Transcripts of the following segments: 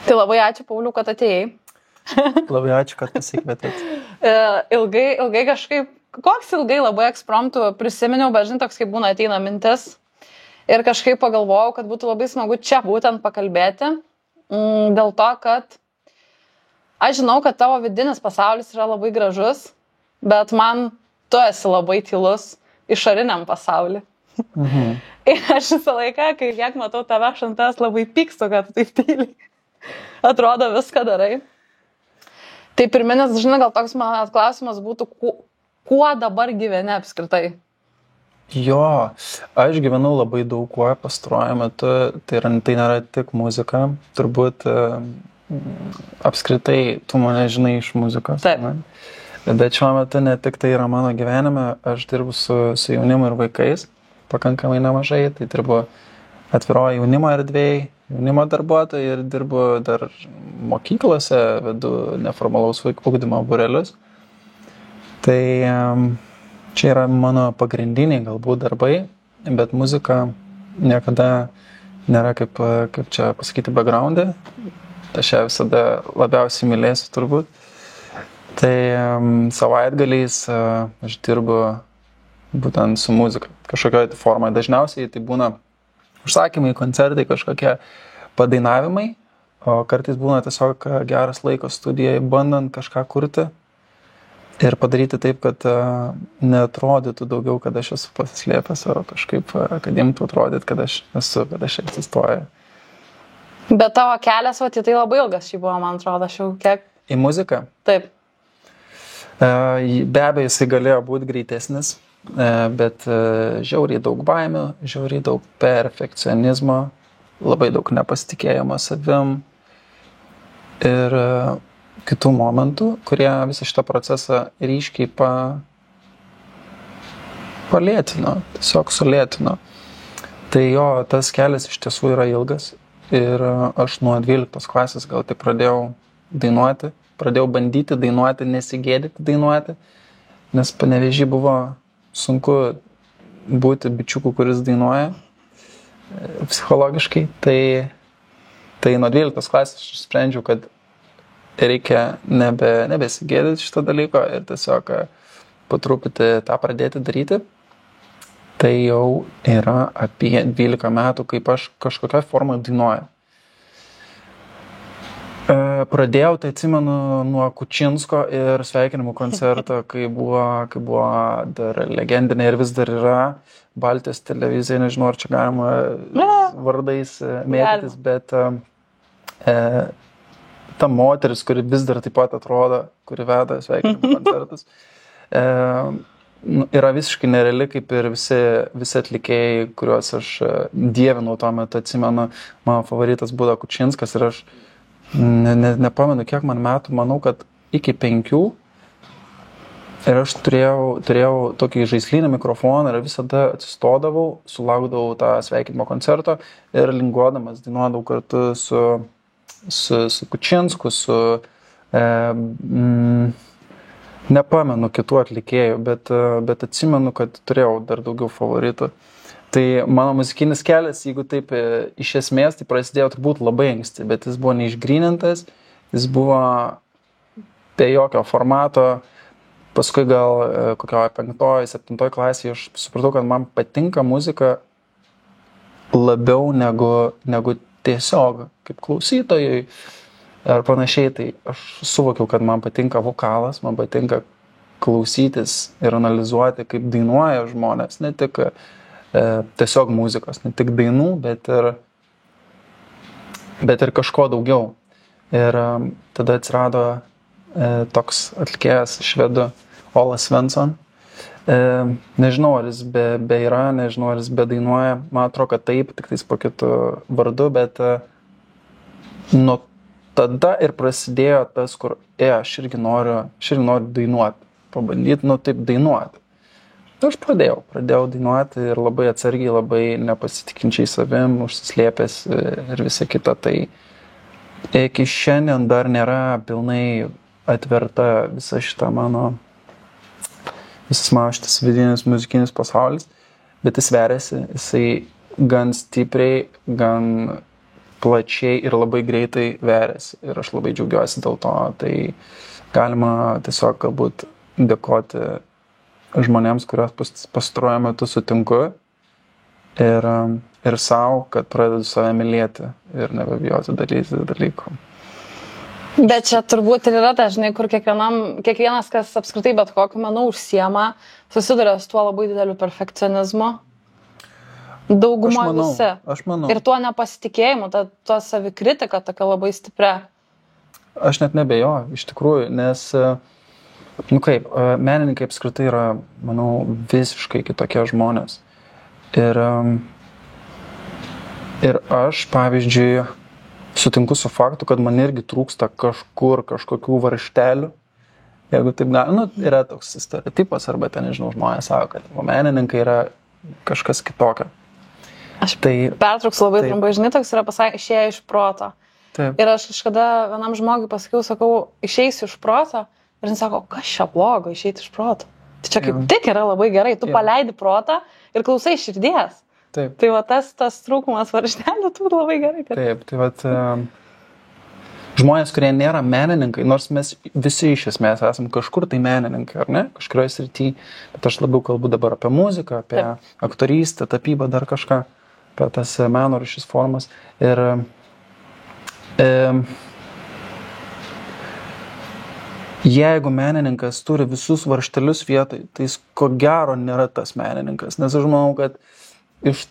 Tai labai ačiū, Pauliau, kad atėjai. Labai ačiū, kad pasikvietėt. Ilgai kažkaip, koks ilgai labai ekspromptų prisiminiau, bet žinai, toks kaip būna ateina mintis. Ir kažkaip pagalvojau, kad būtų labai smagu čia būtent pakalbėti. Dėl to, kad aš žinau, kad tavo vidinis pasaulis yra labai gražus, bet man tu esi labai tylus išoriniam pasauliu. Ir aš visą laiką, kai kiek matau tave šantas, labai pykstu, kad taip tyliai atrodo viską darai. Tai pirminis, žinai, gal toks man klausimas būtų, kuo dabar gyveni apskritai? Jo, aš gyvenau labai daug kuo pastaruoju metu, tai nėra tik muzika, turbūt apskritai tu mane žinai iš muzikos. Taip. Bet šiuo metu ne tik tai yra mano gyvenime, aš dirbu su jaunimu ir vaikais, pakankamai nemažai, tai dirbu atviroje jaunimo erdvėje, jaunimo darbuotojai ir dirbu dar mokyklose, vedu neformalaus vaikų ugdymo būrelius. Tai čia yra mano pagrindiniai galbūt darbai, bet muzika niekada nėra kaip čia pasakyti background'e. Aš ją visada labiausiai mylėsiu turbūt. Tai savaitgaliais aš dirbu būtent su muzika, kažkokia forma. Dažniausiai tai būna užsakymai, koncertai, kažkokie padainavimai, o kartais būna tiesiog geras laikas studijai, bandant kažką kurti ir padaryti taip, kad neatrodytų daugiau, kad aš esu pasislėpęs, o kažkaip, kad imtų atrodyti, kad aš egzistuoju. Bet tavo kelias, tai labai ilgas šį buvo, man atrodo, aš jau kiek... Į muziką? Taip. Be abejo, jisai galėjo būti greitesnis, bet žiauriai daug baimių, žiauriai daug perfekcionizmo, labai daug nepasitikėjimo savim ir kitų momentų, kurie visą šitą procesą ryškiai palėtino, tiesiog sulėtino. Tai jo, tas kelias iš tiesų yra ilgas ir aš nuo 12 klasės gal tik pradėjau dainuoti, pradėjau bandyti dainuoti, nesigėdyti dainuoti, nes Panevėžy buvo sunku būti bičiuku, kuris dainuoja psichologiškai. Tai nuo 12 klasės aš sprendžiau, kad reikia nebesigėdyti šito dalyko ir tiesiog po truputį tą pradėti daryti. Tai jau yra apie 12 metų, kaip aš kažkokią formą dainuoju. Pradėjau, tai atsimenu, nuo Kučinsko ir sveikinimų koncerto, kai buvo dar legendinė ir vis dar yra Baltijos televizija, nežinau, ar čia galima vardais mėtytis, bet ta moteris, kuri vis dar taip pat atrodo, kuri veda sveikinimų koncertus, yra visiškai nereali, kaip ir visi atlikėjai, kuriuos aš dievinau tuo metu, atsimenu, mano favoritas buvo Kučinskas ir aš nepamenu, kiek man metų, manau, kad iki 5 ir aš turėjau tokį žaislinį mikrofoną ir visada atsistodavau, sulaukdavau tą sveikinimo koncerto ir linguodamas dainuodavau kartu su Kučinsku, nepamenu kitų atlikėjų, bet atsimenu, kad turėjau dar daugiau favoritų. Tai mano muzikinis kelias, jeigu taip iš esmės, tai prasidėjo turbūt labai anksti, bet jis buvo neišgrynintas, jis buvo be jokio formato. Paskui gal kokioje 5-7 klasėje aš supratau, kad man patinka muzika labiau negu tiesiog kaip klausytojai ar panašiai. Tai aš suvokiau, kad man patinka vokalas, man patinka klausytis ir analizuoti, kaip dainuoja žmonės, ne tik tiesiog muzikos, ne tik dainų, bet ir kažko daugiau. Ir tada atsirado toks atlikėjas švedų Ola Svensson. Nežinau, ar jis be yra, nežinau, ar jis be dainuoja. Man atrodo, kad taip, tik tais po kitų vardu, bet nuo tada ir prasidėjo tas, kur aš irgi noriu dainuoti, pabandyti, taip dainuoti. Aš pradėjau dainuoti ir labai atsargiai, labai nepasitikinčiai savim, užsislėpęs ir visa kita. Tai iki šiandien dar nėra pilnai atverta visas mano šitas vidinis muzikinis pasaulis, bet jis veriasi, jisai gan stipriai, gan plačiai ir labai greitai veriasi. Ir aš labai džiaugiuosi dėl to. Tai galima tiesiog galbūt dėkoti žmonėms, kuriuos pastaruoju metu sutinku. Ir savo, kad pradedu save mylėti ir nebebijoti daryti dalykų. Bet čia turbūt ir yra dažnai, kur kiekvienas, kas apskritai bet kokiu menu užsiema, susiduria su tuo labai dideliu perfekcionizmu. Dauguma visi. Aš manau. Ir tuo nepasitikėjimu, tuo savikritika tokia labai stipria. Aš net nebejoju, iš tikrųjų, nes, menininkai apskritai yra, manau, visiškai kitokie žmonės. Ir aš, pavyzdžiui, sutinku su faktu, kad man irgi trūksta kažkokių varžtelių. Jeigu taip yra toks stereotipas, arba ten, nežinau, žmonės sako, kad menininkai yra kažkas kitokio. Aš pertrauksiu labai trumpai, žinai, toks yra pasakė, išėjo iš proto. Taip. Ir aš kažkada vienam žmogui pasakiau, išeisiu iš proto, ir jis sako, kas čia blogo, išeiti iš proto. Tai čia kaip tik yra labai gerai, tu paleidi protą ir klausai širdies. Taip. Tai va tas trūkumas varžtelių, tu labai gerai. Taip, tai va žmonės, kurie nėra menininkai, nors mes visi iš esmės esame kažkur tai menininkai, ar ne, kažkurioje srityje, bet aš labiau kalbu dabar apie muziką, apie aktorystę, tapybą, dar kažką, apie tas meno rūšis formas. Ir jeigu menininkas turi visus varžtelius vietoj, tai jis ko gero nėra tas menininkas, nes aš manau, kad iš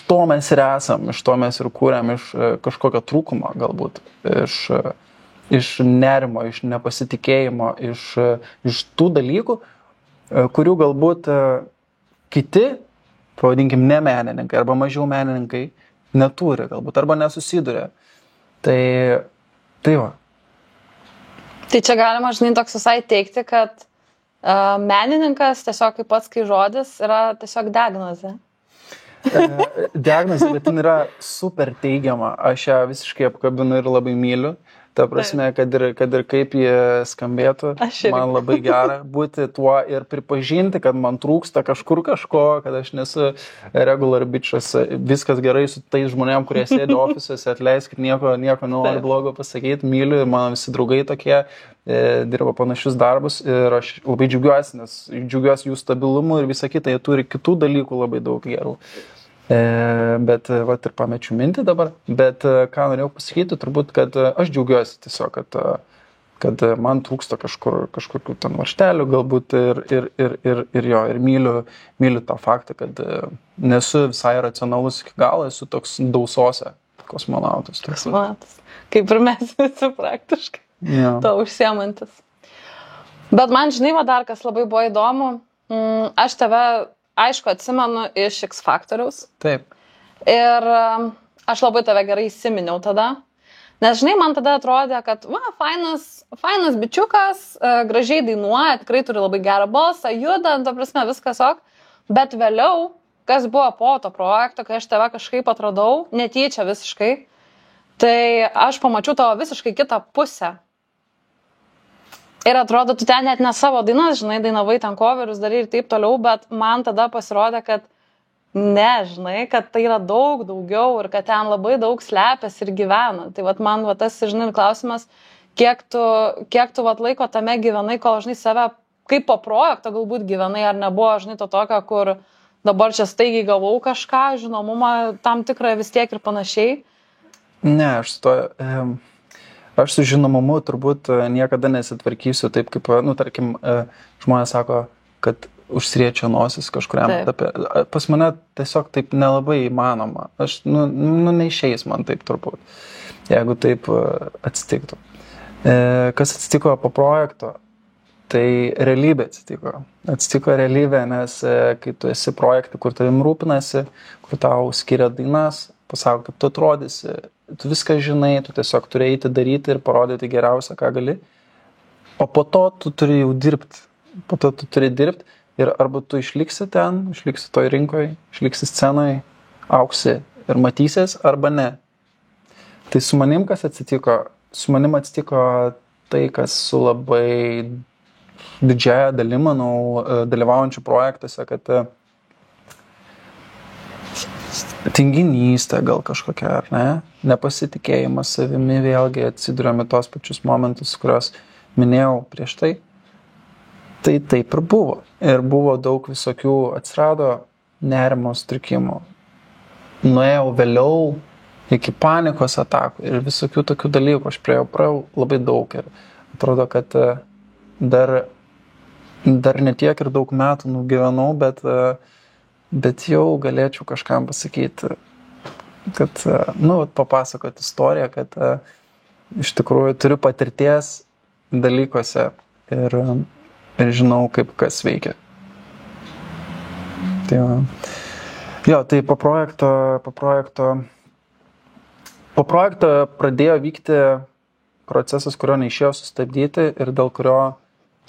to mes ir esam, iš to mes ir kūrėm, iš kažkokio trūkumo galbūt, iš nerimo, iš nepasitikėjimo, iš tų dalykų, kurių galbūt kiti, pavadinkim, ne menininkai arba mažiau menininkai neturi galbūt, arba nesusiduria. Tai va. Tai čia galima, žinai, toks visai teigti, kad menininkas tiesiog kaip pats kai žodis yra tiesiog diagnozė. Diagnozė, bet jin yra super teigiama. Aš ją visiškai apkabinu ir labai myliu. Ta prasme, kad ir kaip jie skambėtų, man labai gera būti tuo ir pripažinti, kad man trūksta kažko, kad aš nesu regular bitchas, viskas gerai su tais žmonėm, kurie sėdi ofisuose, atleiskit, nieko noriu blogo pasakyti, myliu ir mano visi draugai tokie, dirba panašius darbus ir aš labai džiaugiuosi, nes džiaugiuosi jų stabilumu ir visą kitą, jie turi kitų dalykų labai daug gerų. Bet vat ir pamečiu mintį dabar, bet ką norėjau pasakyti, turbūt, kad aš džiaugiuosi tiesiog, kad man trūksta kažkokių ten varžtelių galbūt ir myliu tą faktą, kad nesu visai racionalus iki galo, esu toks dausose kosmonautas. Kosmonautas, kaip ir mes visi praktiškai, to užsiemantis. Bet man, žinai, dar kas labai buvo įdomu, aš tave aišku, atsimenu iš X Faktoriaus. Taip. Ir aš labai tave gerai įsiminiau tada. Nes, žinai, man tada atrodė, kad, fainas bičiukas, gražiai dainuoja, tikrai turi labai gerą balsą, juda, ta prasme, viskas ok. Bet vėliau, kas buvo po to projekto, kai aš tave kažkaip atradau, netyčia visiškai, tai aš pamačiau tavo visiškai kitą pusę. Ir atrodo, tu ten net ne savo dainas, žinai, dainavai ten coverius, darai ir taip toliau, bet man tada pasirodė, kad žinai, kad tai yra daug daugiau ir kad ten labai daug slepias ir gyvena. Tai vat man tas, žinai, klausimas, kiek tu vat laiko tame gyvenai, kol, žinai, save kaip po projekto galbūt gyvenai, ar nebuvo, žinai, to tokio, kur dabar čia staigiai gavau kažką, žinomumą tam tikrą vis tiek ir panašiai. Ne, aš su žinomumu turbūt niekada nesitvarkysiu taip, kaip, tarkim, žmonės sako, kad užsiriečia nosis kažkuriam etape. Pas mane tiesiog taip nelabai įmanoma. Aš, neišeis man taip turbūt, jeigu taip atsitiktų. Kas atsitiko po projekto? Tai realybė atsitiko. Atsitiko realybė, nes kai tu esi projekte, kur tavim rūpinasi, kur tau skiria dainas, pasako, kaip tu atrodysi, tu viską žinai, tu tiesiog turi eiti daryti ir parodyti geriausią, ką gali. O po to tu turi jau dirbti. Po to tu turi dirbti ir arba tu išliksi ten, išliksi toj rinkoje, išliksi scenoje, auksi ir matysies, arba ne. Tai su manim kas atsitiko? Su manim atsitiko tai, kas su labai didžiąją dalim, manau, dalyvaujančių projektuose, kad tinginystė gal kažkokia, ar ne? Nepasitikėjimas savimi, vėlgi atsiduriame tos pačius momentus, kuriuos minėjau prieš tai. Tai taip ir buvo. Ir buvo daug visokių, atsirado nerimo sutrikimų. Nuėjau vėliau iki panikos atakų ir visokių tokių dalykų. Aš praėjau labai daug ir atrodo, kad dar netiek ir daug metų nugyvenau, bet jau galėčiau kažkam pasakyti, kad, papasakoti istoriją, kad iš tikrųjų turiu patirties dalykuose ir žinau, kaip kas veikia. Tai po projekto pradėjo vykti procesas, kurio neišėjo sustabdyti ir dėl kurio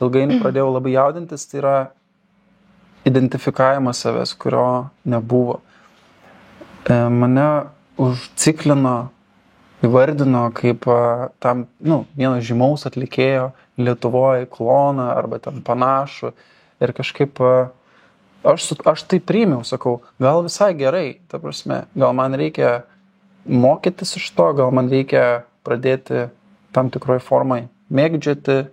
ilgainiui pradėjau labai jaudintis, tai yra identifikavimas savęs, kurio nebuvo. Mane užciklino, įvardino kaip tam, vieno žymaus atlikėjo Lietuvoje kloną arba ten panašų ir kažkaip aš tai priėmiau, sakau, gal visai gerai, ta prasme, gal man reikia mokytis iš to, gal man reikia pradėti tam tikroj formai mėgdžioti,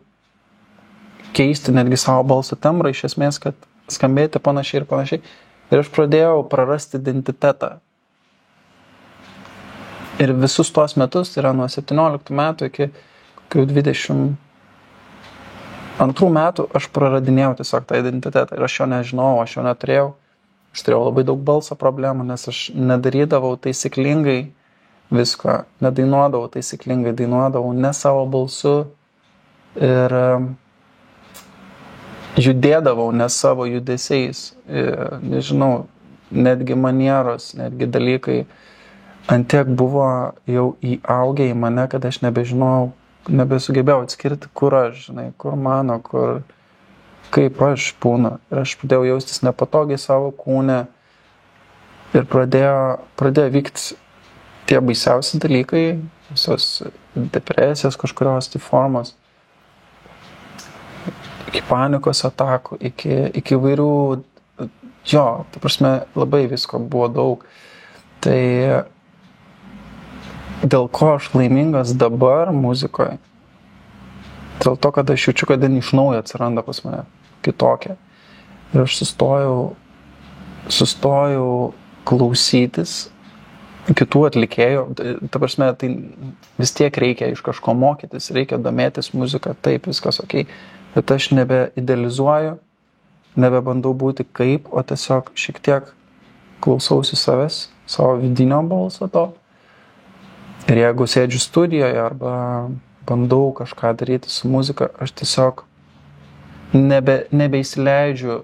keisti netgi savo balso tembrą iš esmės, kad skambėti panašiai ir panašiai. Ir aš pradėjau prarasti identitetą. Ir visus tuos metus, tai yra nuo 17 metų iki 22 metų, aš praradinėjau tiesiog tą identitetą. Ir aš jo nežinau, aš jo neturėjau. Aš turėjau labai daug balso problemų, nes aš nedarydavau taisyklingai visko, nedainuodavau taisyklingai, dainuodavau ne savo balsu ir judėdavau ne savo judesiais, nežinau, netgi manieros, netgi dalykai antiek buvo jau įaugę į mane, kad aš nebežinojau, nebesugebėjau atskirti, kur aš, žinai, kur mano, kaip aš būnu. Ir aš pradėjau jaustis nepatogiai savo kūne ir pradėjo vykti tie baisiausi dalykai, visos depresijos kažkurios tai formos. Iki panikos atakų, iki vairių, ta prasme, labai visko buvo daug. Tai dėl ko aš laimingas dabar muzikoje? Dėl to, kad aš jaučiu, kad iš naujo atsiranda pas mane kitokia. Ir aš sustojau klausytis kitų atlikėjų. Ta prasme, tai vis tiek reikia iš kažko mokytis, reikia domėtis muziką, taip, viskas okei. Bet aš nebeidealizuoju, nebebandau būti kaip, o tiesiog šiek tiek klausausi savęs, savo vidinio balso to. Ir jeigu sėdžiu studijoje arba bandau kažką daryti su muzika, aš tiesiog nebeįsileidžiu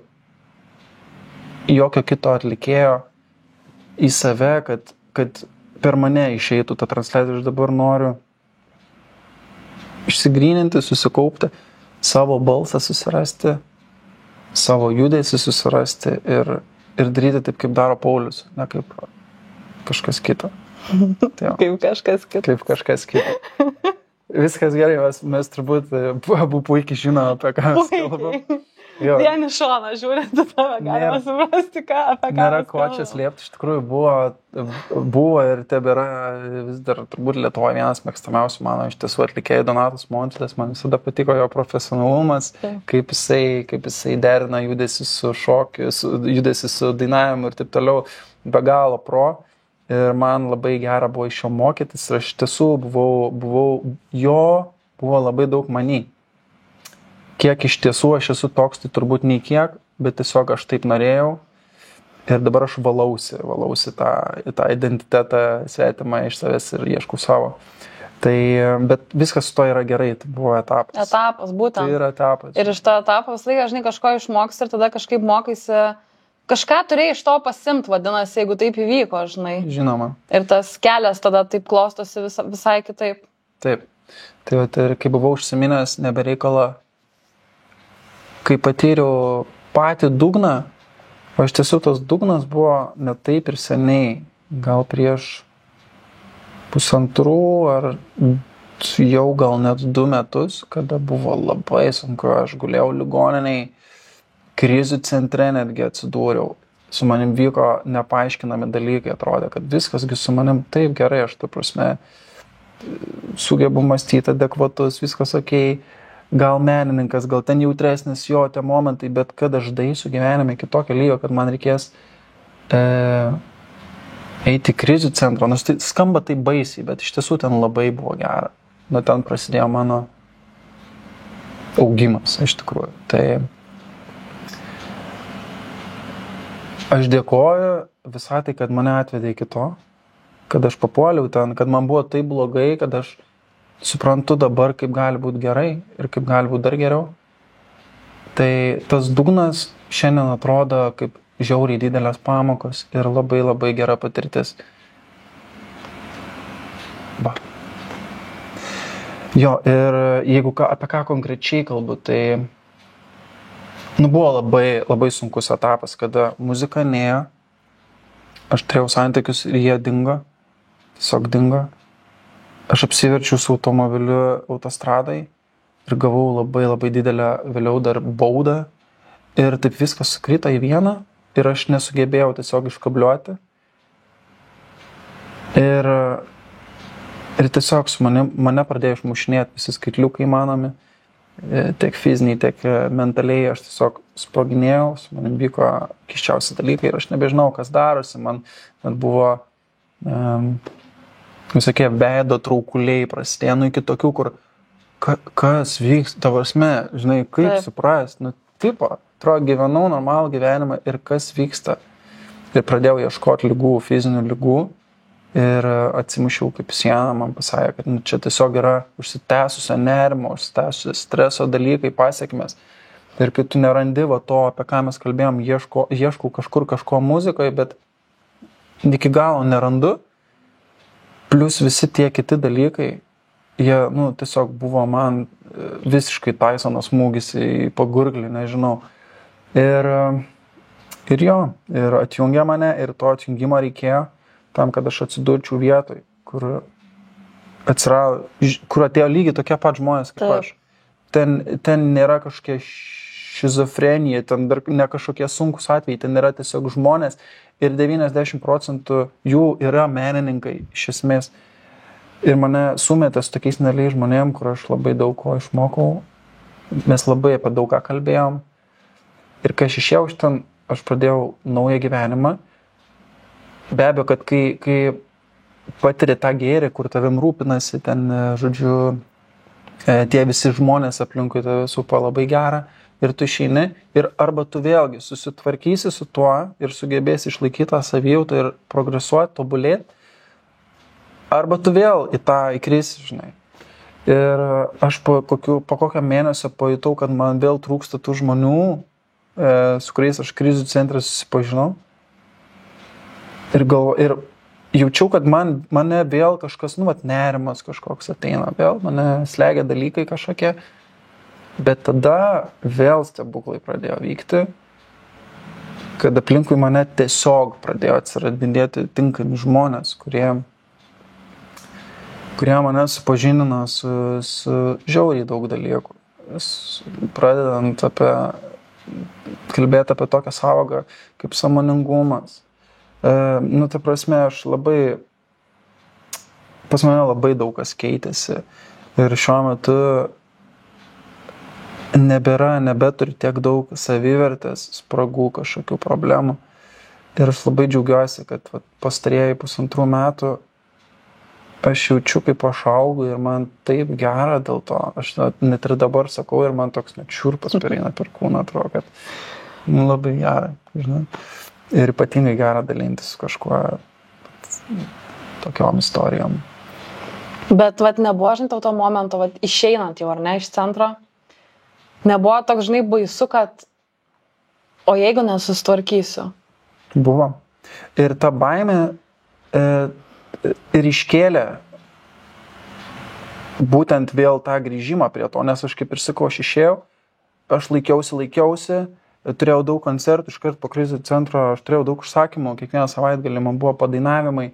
jokio kito atlikėjo į save, kad per mane išeitų ta transliacija. Aš dabar noriu išsigryninti, susikaupti, savo balsą susirasti, savo judesį susirasti ir daryti taip, kaip daro Paulius, ne kaip kažkas kito. Kaip kažkas kito. Viskas gerai, mes turbūt abu puikiai žinome, apie ką mes kalbam. Vien iš šono žiūrint, tave galima suprasti, apie ką nėra ko čia slėpti. Iš tikrųjų buvo ir tebėra vis dar turbūt Lietuvoje vienas mėgstamiausių mano iš tiesų atlikėjų Donatas Montvydas. Man visada patiko jo profesionalumas, kaip jisai derina judesį su šokiu, judesį su dainavimu ir taip toliau, be galo pro. Ir man labai gera buvo iš jo mokytis ir aš iš tiesų buvo labai daug manį. Kiek iš tiesų aš esu toks, tai turbūt nei kiek, bet tiesiog aš taip norėjau ir dabar aš valausi tą identitetą svetimą iš savęs ir ieškau savo. Tai, bet viskas su to yra gerai, tai buvo etapas. Etapas, būtent. Tai yra etapas. Ir iš to etapo visą laiką, žinai, kažko išmoks ir tada kažkaip mokaisi, kažką turėjai iš to pasimt, vadinasi, jeigu taip įvyko, žinai. Žinoma. Ir tas kelias tada taip klostosi visai kitaip. Taip. Tai ir kai buvau užsiminęs nebereikalą, kai patyriau patį dugną, o iš tiesų tas dugnas buvo ne taip ir seniai, gal prieš 1,5 ar jau gal net 2 metus, kada buvo labai sunku, aš gulėjau ligoniniai, krizių centre netgi atsidūriau, su manim vyko nepaaiškinami dalykai, atrodė, kad viskasgi su manim taip gerai, aš ta prasme sugebu mąstyti adekvatus, viskas okei, gal menininkas, gal ten jautresnis jo tie momentai, bet kad aš daeisiu gyvenime iki tokio lygio, kad man reikės eiti į krizių centrą, nors tai skamba tai baisiai, bet iš tiesų ten labai buvo gera. Nuo ten prasidėjo mano augimas, iš tikrųjų. Tai aš dėkoju visatai, kad mane atvedė iki to, kad aš papuoliau ten, kad man buvo taip blogai, kad aš suprantu dabar, kaip gali būti gerai ir kaip gali būti dar geriau. Tai tas dugnas šiandien atrodo kaip žiauriai didelės pamokos ir labai labai gera patirtis. Va. Jo, ir jeigu apie ką konkrečiai kalbu, tai buvo labai sunkus etapas, kada muzika nėjo, aš turėjau santykius ir jie dingo, tiesiog dingo. Aš apsiverčiau su automobiliu autostradai ir gavau labai didelę vėliau dar baudą ir taip viskas sukrito į vieną ir aš nesugebėjau tiesiog iškabliuoti. Ir tiesiog su mane pradėjo išmušinėti visi skaitliukai įmanomi, tiek fiziniai, tiek mentaliai, aš tiesiog sproginėjau, su manim vyko keisčiausi dalykai ir aš nebežinau, kas darosi, man buvo visokie veido traukuliai prasidėjo, iki tokių, kur kas vyks, ta prasme, žinai, kaip suprast, atrodo, gyvenau normalų gyvenimą ir kas vyksta. Ir pradėjau ieškoti lygų, fizinių lygų ir atsimušiau kaip sieną, man pasakė, kad čia tiesiog yra užsitęsusio nerimo, užsitęsusio streso dalykai, pasiekmes. Ir kai tu nerandi to, apie ką mes kalbėjom, ieškau kažko muzikoje, bet iki galo nerandu, plus visi tie kiti dalykai, jie, tiesiog buvo man visiškai Tysono smūgis į pagurklį, nežinau. Ir atjungė mane ir to atjungimo reikėjo tam, kad aš atsidurčiau vietoj, kur atėjo lygiai tokie pat žmonės kaip aš. Ten nėra kažkokia šizofrenija, ten dar ne kažkokie sunkus atvejai, ten yra tiesiog žmonės ir 90% jų yra menininkai iš esmės. Ir mane sumetė su tokiais nedėliais žmonėm, kur aš labai daug ko išmokau. Mes labai apie daug ką kalbėjom. Ir kai aš išėjau iš ten, aš pradėjau naują gyvenimą. Be abejo, kad kai patiri tą gėrį, kur tavim rūpinasi, ten, žodžiu, tie visi žmonės aplinkui tave supa labai gerą ir tu išeini ir arba tu vėlgi susitvarkysi su tuo ir sugebėsi išlaikyti tą savijautą ir progresuoti, tobulėti, arba tu vėl į tą įkrisi, žinai. Ir aš po kokio mėnesio pajutau, kad man vėl trūksta tų žmonių, su kuriais aš krizių centre susipažinau. Ir jaučiau, kad mane vėl kažkas, nerimas kažkoks ateina, vėl mane slegia dalykai kažkokie, bet tada vėl stebuklai pradėjo vykti, kad aplinkui mane tiesiog pradėjo atsiradinėti tinkami žmonės, kurie mane supažindino su žiauriai daug dalykų. Pradedant kalbėti apie tokią sąvoką kaip sąmoningumas. Ta prasme, pas mane labai daug kas keitėsi ir šiuo metu nebeturi tiek daug savivertės, spragų, kažkokių problemų. Ir aš labai džiaugiuosi, kad pastarieji 1,5 metų aš jaučiu, kaip aš augu ir man taip gera dėl to. Aš net ir dabar sakau ir man toks net šiurpas pereina per kūną, atrodo, kad labai gera, žinai. Ir ypatingai gera dalintis su kažkuo tokiom istorijom. Bet nebuvo, žinai, to momento, išeinant jau, ar ne, iš centro, nebuvo toks, žinai, baisu, kad o jeigu nesusitvarkysiu? Buvo. Ir ta baimė ir iškėlė būtent vėl tą grįžimą prie to, nes aš kaip ir sakau, aš išėjau, aš laikiausi, turėjau daug koncertų, iškart po krizių centro, aš turėjau daug užsakymų, kiekvieną savaitgalį man buvo padainavimai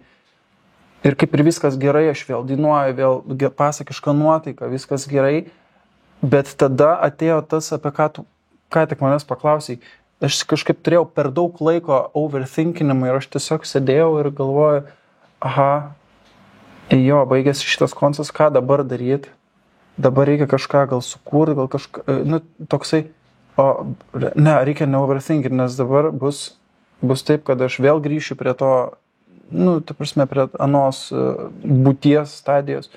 ir kaip ir viskas gerai, aš vėl dainuoju, vėl pasakišką nuotaiką, viskas gerai, bet tada atėjo tas, apie ką tik manęs paklausai, aš kažkaip turėjau per daug laiko overthinkinimui ir aš tiesiog sėdėjau ir galvoju, jo, baigėsi šitas koncas, ką dabar daryti? Dabar reikia kažką gal sukurti, gal kažką, toksai, reikia neoverthinkinti, nes dabar bus taip, kad aš vėl grįšiu prie to, ta prasme, prie anos būties stadijos.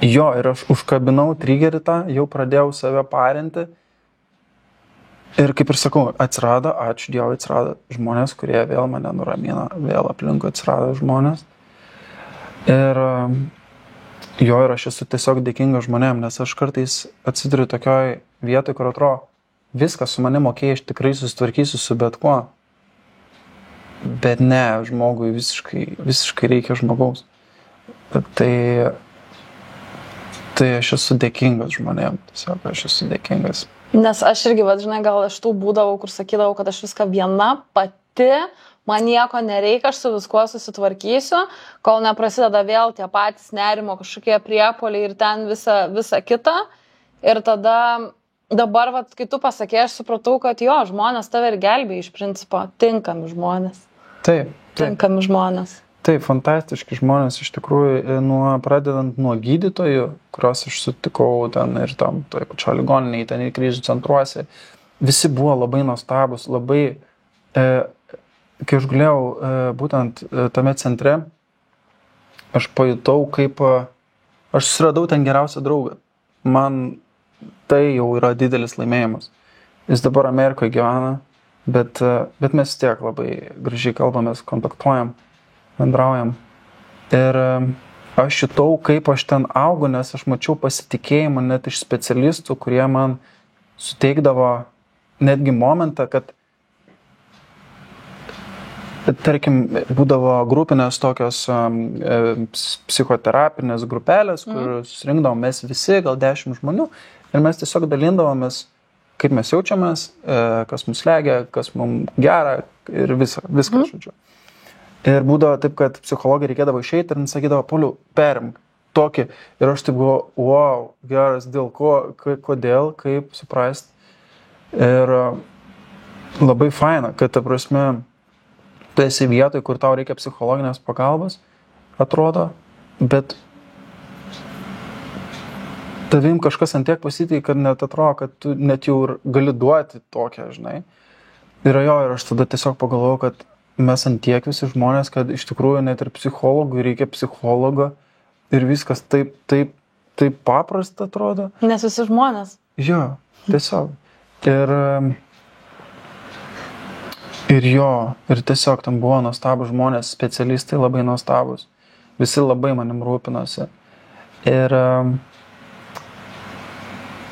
Jo, ir aš užkabinau triggerį tą, jau pradėjau save parinti. Ir kaip ir sakau, atsirado, ačiū Dievui, atsirado žmonės, kurie vėl mane nuramina, vėl aplinkui atsirado žmonės. Ir ir aš esu tiesiog dėkingas žmonėm, nes aš kartais atsiduriu tokioj vietoj, kur atrodo, viską su manim mokėjai, aš tikrai susitvarkysiu su bet kuo. Bet ne, žmogui visiškai reikia žmogaus. Tai aš esu dėkingas žmonėm, tiesiog aš esu dėkingas. Nes aš irgi, žinai, gal aš tų būdavau, kur sakydavau, kad aš viską viena pati, man nieko nereikia, aš su viskuo susitvarkysiu, kol neprasideda vėl tie patys nerimo kažkokie priepuoliai ir ten visa kita. Ir tada, dabar, kai tu pasakė, aš supratau, kad jo, žmonės tave ir gelbėja iš principo, tinkami žmonės. Taip. Tinkami žmonės. Taip, fantastiški žmonės, iš tikrųjų, pradedant nuo gydytojų, kuriuos aš sutikau ten ir tam, toje pačio ligoninėje, ten ir kryžių centruose, visi buvo labai nuostabus, labai... Kai aš gulėjau būtent tame centre, aš pajutau, kaip aš susiradau ten geriausią draugą. Man tai jau yra didelis laimėjimas. Jis dabar Amerikoje gyvena, bet mes tiek labai gražiai kalbamės, kontaktuojam, bendraujam. Ir aš jutau, kaip aš ten augu, nes aš mačiau pasitikėjimą net iš specialistų, kurie man suteikdavo netgi momentą, kad tarkim, būdavo grupinės tokios psichoterapinės grupelės, kur susirinkdavom mes visi, gal 10 žmonių, ir mes tiesiog dalindavomės, kaip mes jaučiamės, kas mus slegia, kas mums gera ir viską žodžiu. Ir būdavo taip, kad psichologai reikėdavo išeiti ir sakydavo, Pauliau, perimk tokį. Ir aš taip galvoju, wow, geras, dėl ko, kodėl, kaip suprast. Ir labai faina, kad, ta prasme, tu esi vietoj, kur tau reikia psichologinės pagalbos, atrodo, bet tavim kažkas ant tiek pasitikė, kad net atrodo, kad tu net jau ir gali duoti tokią, žinai. Ir aš tada tiesiog pagalvojau, kad mes ant tiek visi žmonės, kad iš tikrųjų net ir psichologui reikia psichologo ir viskas taip paprasta atrodo. Nes visi žmonės. Jo, tiesiog. Ir tiesiog tam buvo nuostabus žmonės, specialistai labai nuostabus. Visi labai manim rūpinosi.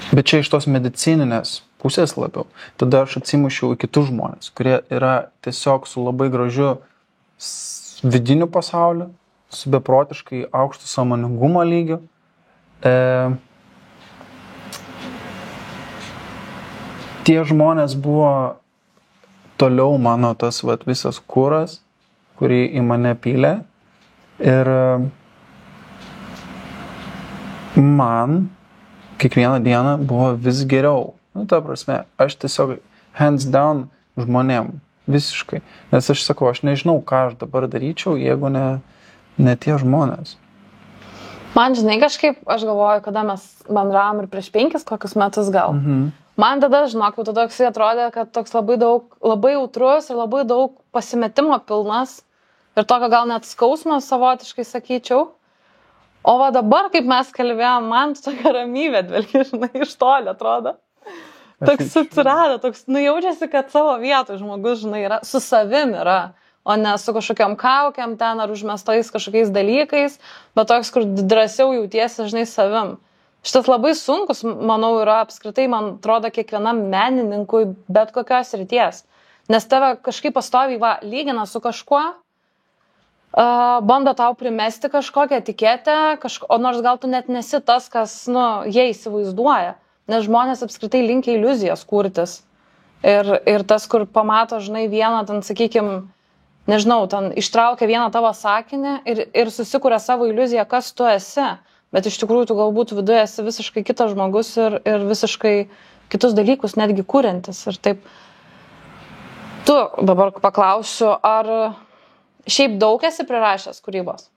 Bet čia iš tos medicininės pusės labiau. Tada aš atsimušiau į kitus žmonės, kurie yra tiesiog su labai gražiu vidiniu pasauliu, su beprotiškai aukštu sąmoningumo lygiu. Tie žmonės buvo toliau mano tas visas kuras, kurį į mane pylė. Ir man kiekvieną dieną buvo vis geriau. Ta prasme, aš tiesiog hands down žmonėm, visiškai. Nes aš sakau, aš nežinau, ką aš dabar daryčiau, jeigu ne tie žmonės. Man, žinai, kažkaip, aš galvoju, kada mes bendravom ir prieš 5 kokius metus gal. Man tada, žinok, jau tada toksai atrodė, kad toks labai jautrus ir labai daug pasimetimo pilnas ir tokio gal net skausmo savotiškai sakyčiau. O va dabar, kaip mes kalbėjom, man tokia ramybė dvelkia, žinai, iš toli atrodo. Toks atsirado, toks, jaučiasi, kad savo vietoj žmogus, žinai, yra, su savim yra, o ne su kažkokiam kaukiam ten ar užmestais kažkokiais dalykais, bet toks, kur drąsiau jautiesi, žinai, savim. Šitas labai sunkus, manau, yra apskritai, man atrodo, kiekvienam menininkui bet kokios srities. Nes tave kažkaip pastoviai lygina su kažkuo, bando tau primesti kažkokią etiketę, o nors gal tu net nesi tas, kas, jie įsivaizduoja. Nes žmonės apskritai linkia iliuzijas kurtis. Ir tas, kur pamato, žinai, vieną, ten, sakykime, nežinau, ten ištraukia vieną tavo sakinį ir susikuria savo iliuziją, kas tu esi. Bet iš tikrųjų tu galbūt viduje esi visiškai kitas žmogus ir visiškai kitus dalykus, netgi kuriantis ir taip. Tu dabar paklausiu, ar šiaip daug esi prirašęs kūrybos?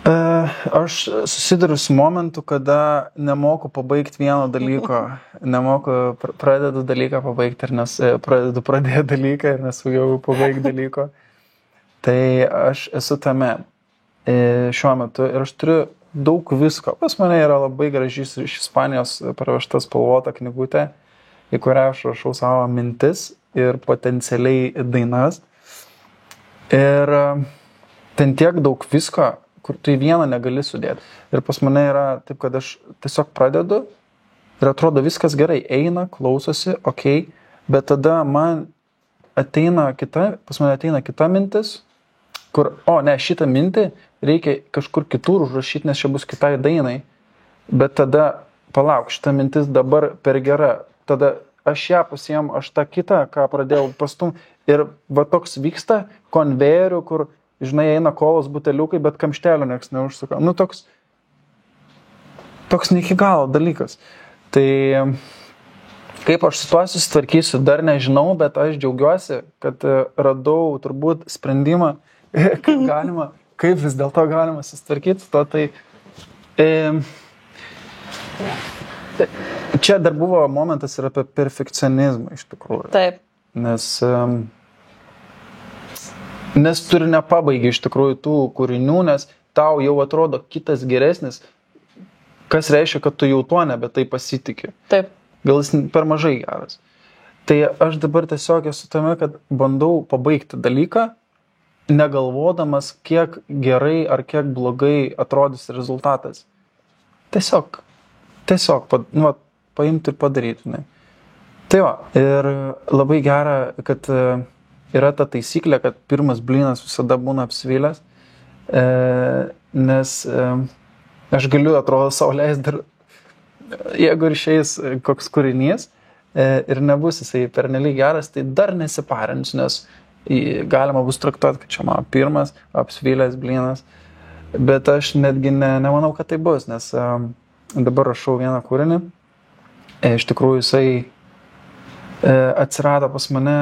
Aš susiduriu su momentu, kada nemoku pabaigti vieno dalyko, nemoku pradedu dalyką pabaigti ir pradedu pradėti dalyką ir nesugebėjau pabaigti dalyko. Tai aš esu tame šiuo metu ir aš turiu daug visko. Pas mane yra labai gražys iš Ispanijos parvežta spalvota knygutė, į kurią aš rašau savo mintis ir potencialiai dainas. Ir ten tiek daug visko, kur tu į vieną negali sudėti. Ir pas mane yra taip, kad aš tiesiog pradedu ir atrodo viskas gerai, eina, klausosi, okei, bet tada pas mane ateina kita mintis, kur, šitą mintį reikia kažkur kitur užrašyti, nes čia bus kitai dainai, bet tada, palauk, šitą mintis dabar per gera, tada aš ją pasiemu, aš tą kitą, ką pradėjau pastum, ir va toks vyksta konvejerių, kur žinai, eina kolos buteliukai, bet kamštelio nieks neužsuka. Nu, toks ne iki galo dalykas. Tai kaip aš su tuo susitvarkysiu, dar nežinau, bet aš džiaugiuosi, kad radau turbūt sprendimą, kaip vis dėlto galima susitvarkyti su to. Tai čia dar buvo momentas ir apie perfekcionizmą iš tikrųjų. Taip. Nes tu ir nepabaigi iš tikrųjų tų kūrinių, nes tau jau atrodo kitas geresnis, kas reiškia, kad tu jau tuo nebe tai pasitiki. Taip. Gal jis per mažai geras. Tai aš dabar tiesiog esu tame, kad bandau pabaigti dalyką, negalvodamas, kiek gerai ar kiek blogai atrodys rezultatas. Tiesiog paimti ir padaryti. Ne? Tai ir labai gera, kad yra ta taisyklė, kad pirmas blynas visada būna apsivylęs, nes aš galiu, atrodo, sau leis dar, jeigu ir išeis koks kūrinys ir nebus jisai pernelyg geras, tai dar nesiparins, nes galima bus traktuoti, kad čia mano pirmas apsivylęs blynas, bet aš netgi nemanau, kad tai bus, nes dabar rašau vieną kūrinį, iš tikrųjų jisai atsirado pas mane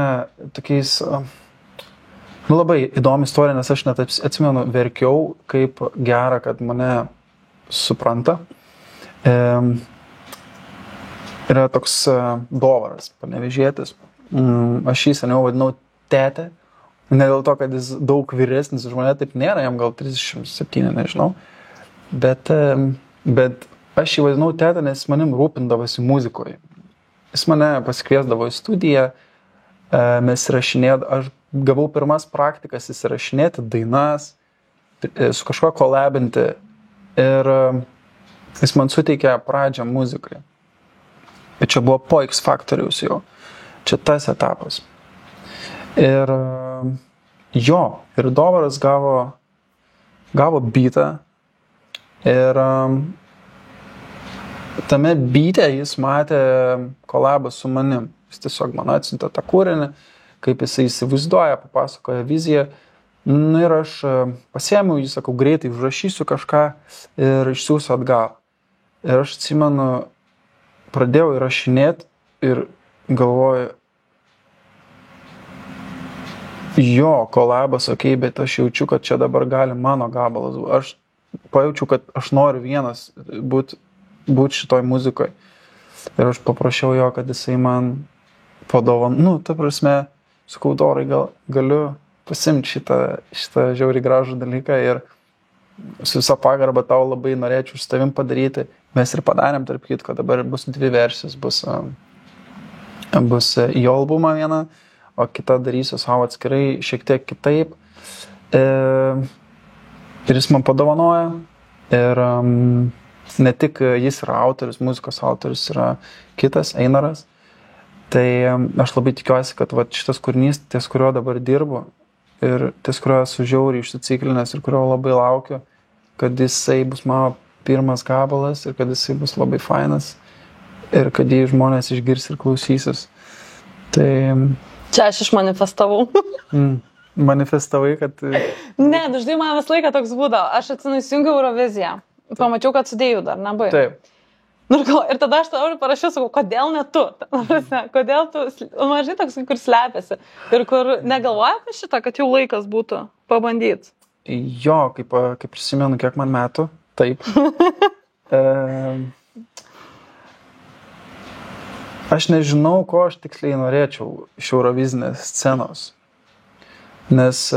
tokiais labai įdomi istorija, nes aš net atsimenu, verkiau, kaip gera, kad mane supranta. Yra toks Dovaras, Panevėžietis. Aš jį seniau vadinau tėtę, ne dėl to, kad jis daug vyresnis už mane, taip nėra, jam gal 37, nežinau. Bet aš jį vadinau tėtę, nes manim rūpindavosi muzikoje. Jis mane pasikviesdavo į studiją, mes įrašinėdavo, aš gavau pirmas praktikas įsirašinėti dainas, su kažkuo kolabinti ir jis man suteikė pradžią muzikai. Ir čia buvo po X Factoriaus jau, čia tas etapas. Ir ir Dovaras gavo beatą ir tame beat'e jis matė kolabą su manim. Jis tiesiog man atsiuntė tą kūrinį, kaip jisai įsivaizduoja, papasakoja viziją. Ir aš pasiėmiau, jis sakau, greitai užrašysiu kažką ir išsiųsiu atgal. Ir aš atsimenu, pradėjau įrašinėti ir galvoju, kolabas, bet aš jaučiu, kad čia dabar gali mano gabalas. Aš pajaučiu, kad aš noriu vienas būti šitoj muzikoje. Ir aš paprašiau jo, kad jisai man padovanotų. Ta prasme, sakau, Dorai, galiu pasimti šitą žiauriai gražų dalyką ir su visą pagarbą tau labai norėčiau su tavim padaryti. Mes ir padarėm, tarp kitko, dabar bus 2 versijos, bus jo albumą vieną, o kitą darysiu savo atskirai, šiek tiek kitaip. Ir jis man padovanoja. Ir ne tik jis yra autorius, muzikos autorius yra kitas, Einaras. Tai aš labai tikiuosi, kad šitas kūrinys, ties kurio dabar dirbu ir ties kurio esu žiauriai išsiciklinęs ir kurio labai laukiu, kad jisai bus mano pirmas gabalas ir kad jisai bus labai fainas ir kad jį žmonės išgirs ir klausysis. Tai... Čia aš išmanifestavau. Manifestavai, kad... Ne, dažnai man vis laiką toks būdavo. Aš įsijungiau Euroviziją. Pamačiau, kad su Deividu dar nebai. Taip. Ir tada aš tau parašiau, sakau, kodėl ne tu? Kodėl tu, mažai toks, kur slepiasi. Ir kur negalvoja apie šitą, kad jau laikas būtų pabandyti. Jo, kaip prisimenu, kiek man metų, taip. Aš nežinau, ko aš tiksliai norėčiau iš Eurovizinės scenos. Nes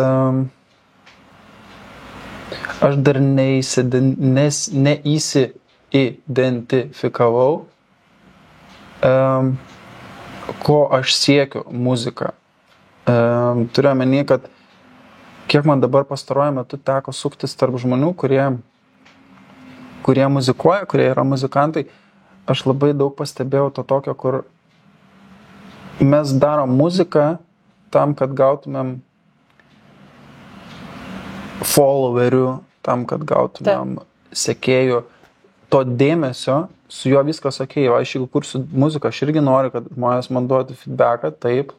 aš dar neįsidentifikavau, ko aš siekiu muziką. Turiu omeny, kad kiek man dabar pastaruoju metu teko suktis tarp žmonių, kurie muzikuoja, kurie yra muzikantai, aš labai daug pastebėjau to tokio, kur mes darom muziką tam, kad gautumėm followerių, tam, kad gautumėm sekėjų, to dėmesio, su juo viskas okei. Aš jeigu kursiu muziką, aš irgi noriu, kad žmonės man duotų feedbacką, taip.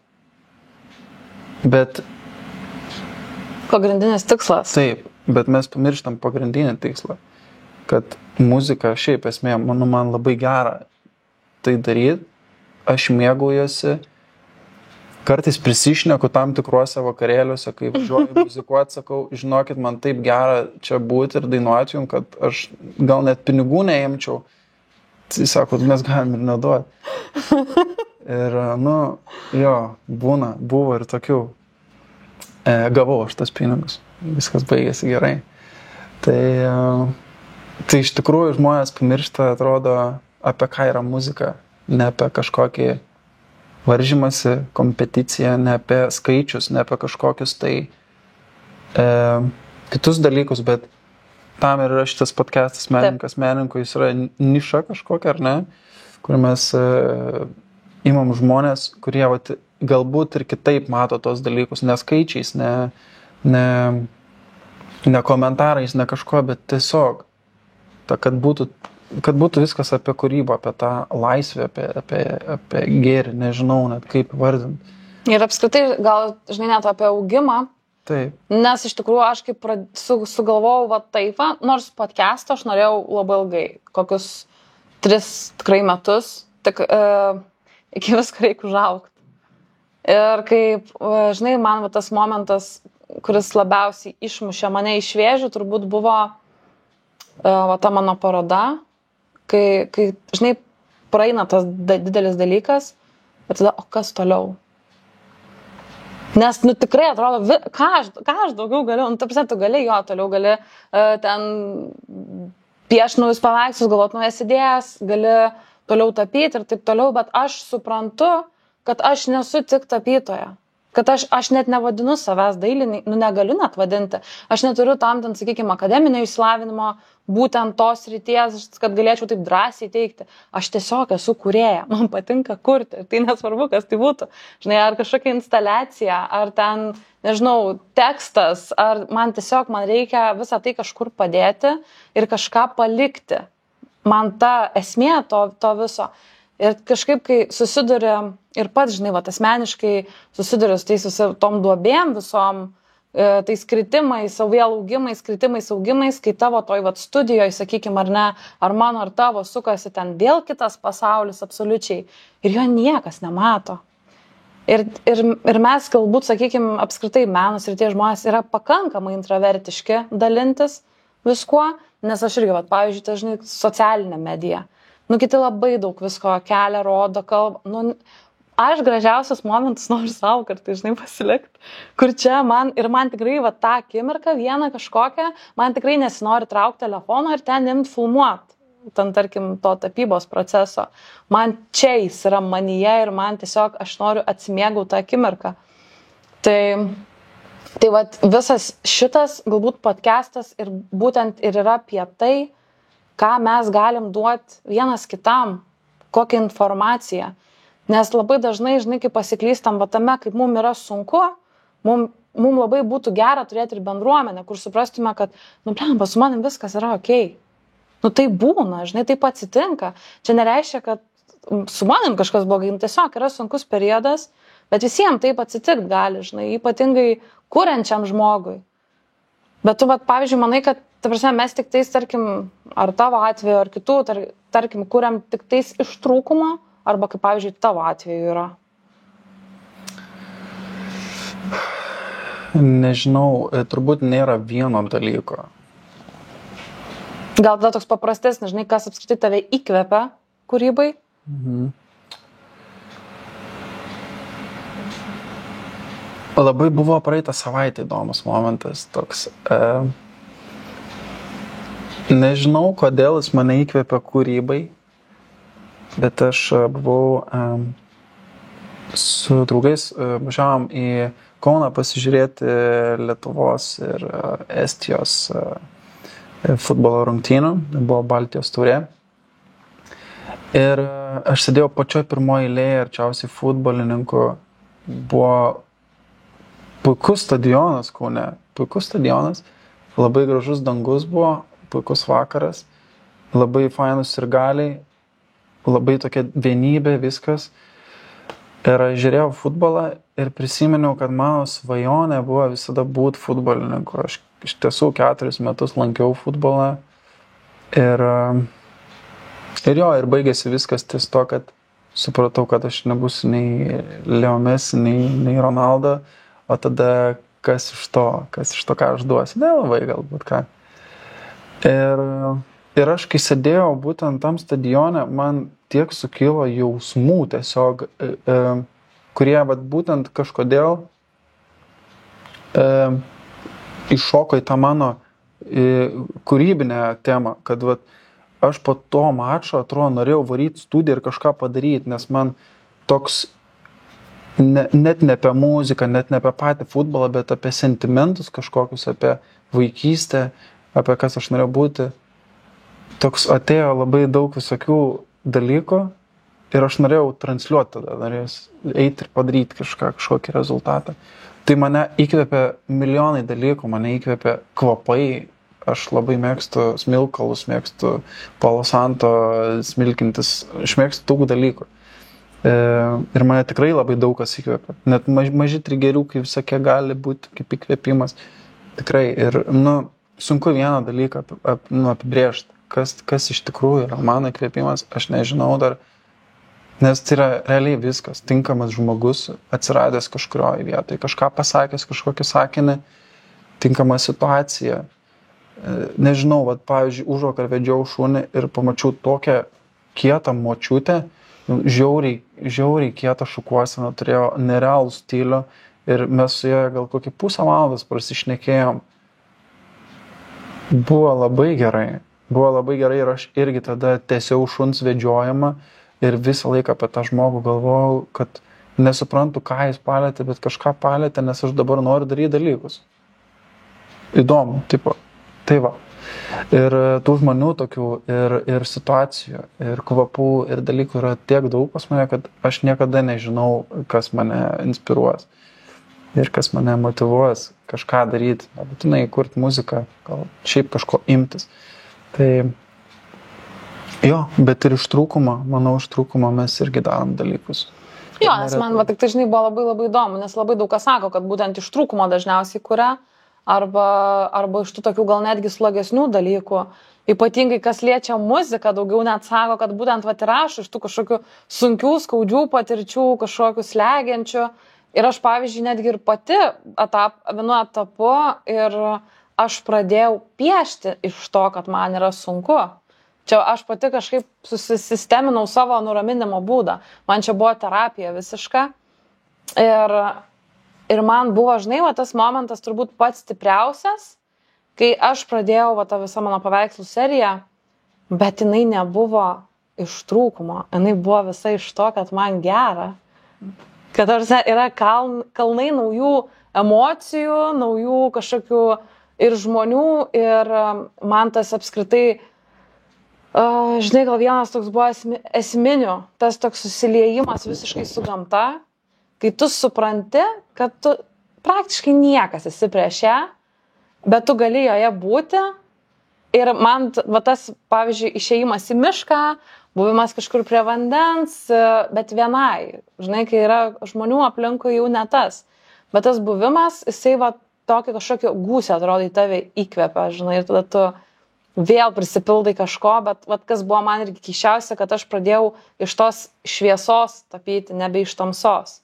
Bet pagrindinis tikslas. Taip, bet mes pamirštam pagrindinį tikslą, kad muzika šiaip esmė, man labai gera tai daryti, aš mėgaujuosi, kartais prisišneku tam tikruose vakarėliuose, kai važiuoju muzikuoti, sakau, žinokit, man taip gera čia būti ir dainuoti jums, kad aš gal net pinigų neimčiau. Tai sako, mes galim ir neduoti. Ir, jo, buvo ir tokių. Gavau aš tas pinigus, viskas baigėsi gerai. Tai iš tikrųjų žmonės pamiršta, atrodo, apie ką yra muzika, ne apie kažkokį varžymasi, kompeticiją, ne apie skaičius, ne apie kažkokius tai kitus dalykus, bet tam ir yra šitas podcastas menininkui, jis yra niša kažkokia, ar ne, kur mes imam žmonės, kurie galbūt ir kitaip mato tos dalykus, ne skaičiais, ne komentarais, ne kažko, bet tiesiog, kad būtų viskas apie kūrybą, apie tą laisvę, apie gėrį, nežinau net kaip vardinti. Ir apskritai, gal, žinai, net apie augimą. Taip. Nes iš tikrųjų aš kaip sugalvojau taip, nors podcast'o aš norėjau labai ilgai, kokius 3 tikrai metus, tik iki visko reikia užaugti. Ir kaip, žinai, man tas momentas, kuris labiausiai išmušė mane iš vėžių, turbūt buvo ta mano paroda, kai, žinai, praeina tas didelis dalykas, bet tada, o kas toliau? Nes, tikrai atrodo, ką aš daugiau galiu, ta prasme, tu gali jo, toliau gali ten piešti naujus paveikslus, galvoti naujas idėjas, gali toliau tapyti ir taip toliau, bet aš suprantu, kad aš nesu tik tapytoja. Kad aš net nevadinu savęs dailininkai, negaliu net vadinti. Aš neturiu tam, sakykime, akademinio išsilavinimo, būtent tos ryties, kad galėčiau taip drąsiai teikti. Aš tiesiog esu kūrėja, man patinka kurti. Tai nesvarbu, kas tai būtų. Žinai, ar kažkokia instaliacija, ar ten, nežinau, tekstas, ar man reikia visą tai kažkur padėti ir kažką palikti. Man ta esmė to viso. Ir kažkaip, kai susiduri ir pats, žinai, asmeniškai susiduri su tais tom duobėm visom, tais kritimais, savo vėl augimais, kritimais, augimais, kai tavo toj studijoje, sakykime, ar ne, ar mano, ar tavo sukasi ten vėl kitas pasaulis absoliučiai ir jo niekas nemato. Ir mes galbūt, sakykime, apskritai menos ir tie žmonės yra pakankamai intravertiški dalintis viskuo, nes aš irgi, pavyzdžiui, tai, žinai, socialinė medija. Kiti labai daug visko kelia, rodo, kalba. Aš gražiausias momentus noriu savo kartais, žinai, pasilikti, kur čia man tikrai tą akimirką vieną kažkokią, man tikrai nesinori traukti telefono ir ten imti filmuoti, ten, tarkim, to tapybos proceso. Man čia jis yra manyje ir man tiesiog aš noriu atsimėgauti tą akimirką. Tai visas šitas, galbūt podcastas ir būtent ir yra apie tai, ką mes galim duoti vienas kitam, kokią informaciją. Nes labai dažnai, žinai, kai pasiklystam tame, kaip mums yra sunku, mums labai būtų gera turėti ir bendruomenę, kur suprastume, kad, su manim viskas yra okei. Tai būna, žinai, taip atsitinka. Čia nereiškia, kad su manim kažkas blogai, tiesiog yra sunkus periodas, bet visiems taip atsitikti gali, žinai, ypatingai kuriančiam žmogui. Bet tu, pavyzdžiui, manai, kad, ta prasme, mes tik tais, tarkim, ar tavo atveju, ar kitų, tarkim, kuriam tik tais iš trūkumo, arba kaip, pavyzdžiui, tavo atveju yra? Nežinau, turbūt nėra vieno dalyko. Gal tada toks paprastesnis, žinai, kas apskritai tave įkvepia kūrybai? Labai buvo praeitą savaitę įdomus momentas toks. Nežinau, kodėl jis mane įkvepia kūrybai, bet aš buvau su draugais, važiavom į Kauną pasižiūrėti Lietuvos ir Estijos futbolo rungtynių, buvo Baltijos taurė. Ir aš sėdėjau pačioj pirmoje eilėje, arčiausiai futbolininkų. Buvo puikus stadionas Kaune, puikus stadionas, labai gražus dangus buvo, puikus vakaras, labai fainus sirgaliai, labai tokia vienybė, viskas. Ir aš žiūrėjau futbolą ir prisiminiau, kad mano svajonė buvo visada būti futbolininku. Aš iš tiesų 4 metus lankiau futbolą ir baigėsi viskas ties to, kad supratau, kad aš nebūsiu nei Leo Messi, nei Ronaldo, o tada kas iš to, ką aš duosiu, nelabai galbūt ką. Ir aš, kai sėdėjau būtent tam stadione, man tiek sukilo jausmų tiesiog, kurie būtent kažkodėl iššoko į tą mano kūrybinę temą, kad aš po to mačo, atrodo, norėjau varyti studiją ir kažką padaryti, nes man toks net ne apie muziką, net ne apie patį futbolą, bet apie sentimentus kažkokius, apie vaikystę, apie kas aš norėjau būti. Toks atėjo labai daug visokių dalykų ir aš norėjau transliuoti tada, norėjau eiti ir padaryti kažkokį rezultatą. Tai mane įkvėpė milijonai dalykų, mane įkvėpė kvapai, aš labai mėgstu smilkalus, mėgstu Palo Santo smilkintis, aš mėgstu daug dalykų. Ir mane tikrai labai daug kas įkvėpė. Net maži trigeriukai visokie gali būti kaip įkvėpimas. Tikrai. Ir, sunku vieną dalyką apibrėžti. Kas iš tikrųjų yra mano įkvėpimas, aš nežinau dar. Nes tai yra realiai viskas. Tinkamas žmogus atsiradęs kažkurioje vietoje. Kažką pasakęs, kažkokį sakinį, tinkama situacija. Nežinau, pavyzdžiui, užvakar vedžiau šunį ir pamačiau tokią kietą močiutę, žiauriai kietą šukuoseną, turėjo nerealų stilių ir mes su joje gal kokį pusę valandos prasišnekėjom. Buvo labai gerai ir aš irgi tada tęsiau šuns vedžiojimą ir visą laiką apie tą žmogų galvojau, kad nesuprantu, ką jis palėtė, bet kažką palėtė, nes aš dabar noriu daryti dalykus. Įdomu, tipo. Tai va. Ir tų žmonių tokių, ir situacijų, ir kvapų, ir dalykų yra tiek daug pas mane, kad aš niekada nežinau, kas mane inspiruos. Ir kas mane motyvuos kažką daryti. Būtinai kurti muziką, gal šiaip kažko imtis. Tai jo, bet ir iš trūkumo, manau, iš trūkumo mes irgi darom dalykus. Jo, nes man tik tai, žinai, buvo labai įdomu, nes labai daug kas sako, kad būtent iš trūkumo dažniausiai kuria, arba iš tų tokių gal netgi slogesnių dalykų. Ypatingai, kas liečia muziką, daugiau net sako, kad būtent ir aš iš tų kažkokių sunkių, skaudžių patirčių, kažkokių slegiančių. Ir aš, pavyzdžiui, netgi ir pati vienu etapu ir aš pradėjau piešti iš to, kad man yra sunku. Čia aš pati kažkaip susisteminau savo nuraminimo būdą. Man čia buvo terapija visiška. Ir man buvo, žinai, tas momentas turbūt pats stipriausias, kai aš pradėjau tą visą mano paveikslų seriją, bet jinai nebuvo iš trūkumo. Jinai buvo visa iš to, kad man gera. Kad yra kalnai naujų emocijų, naujų kažkokių ir žmonių, ir man tas apskritai, žinai, gal vienas toks buvo esminių, tas toks susiliejimas visiškai su gamta, kai tu supranti, kad tu praktiškai niekas esi prieš ją, bet tu gali joje būti. Ir man tas, pavyzdžiui, išėjimas į mišką, buvimas kažkur prie vandens, bet vienai. Žinai, kai yra žmonių aplinkui jau ne tas. Bet tas buvimas, jisai tokį kažkokį gūsį, atrodo, į tave įkvepia, žinai, ir tada tu vėl prisipildai kažko, bet vat, kas buvo man irgi keiščiausia, kad aš pradėjau iš tos šviesos tapyti, nebe iš tamsos.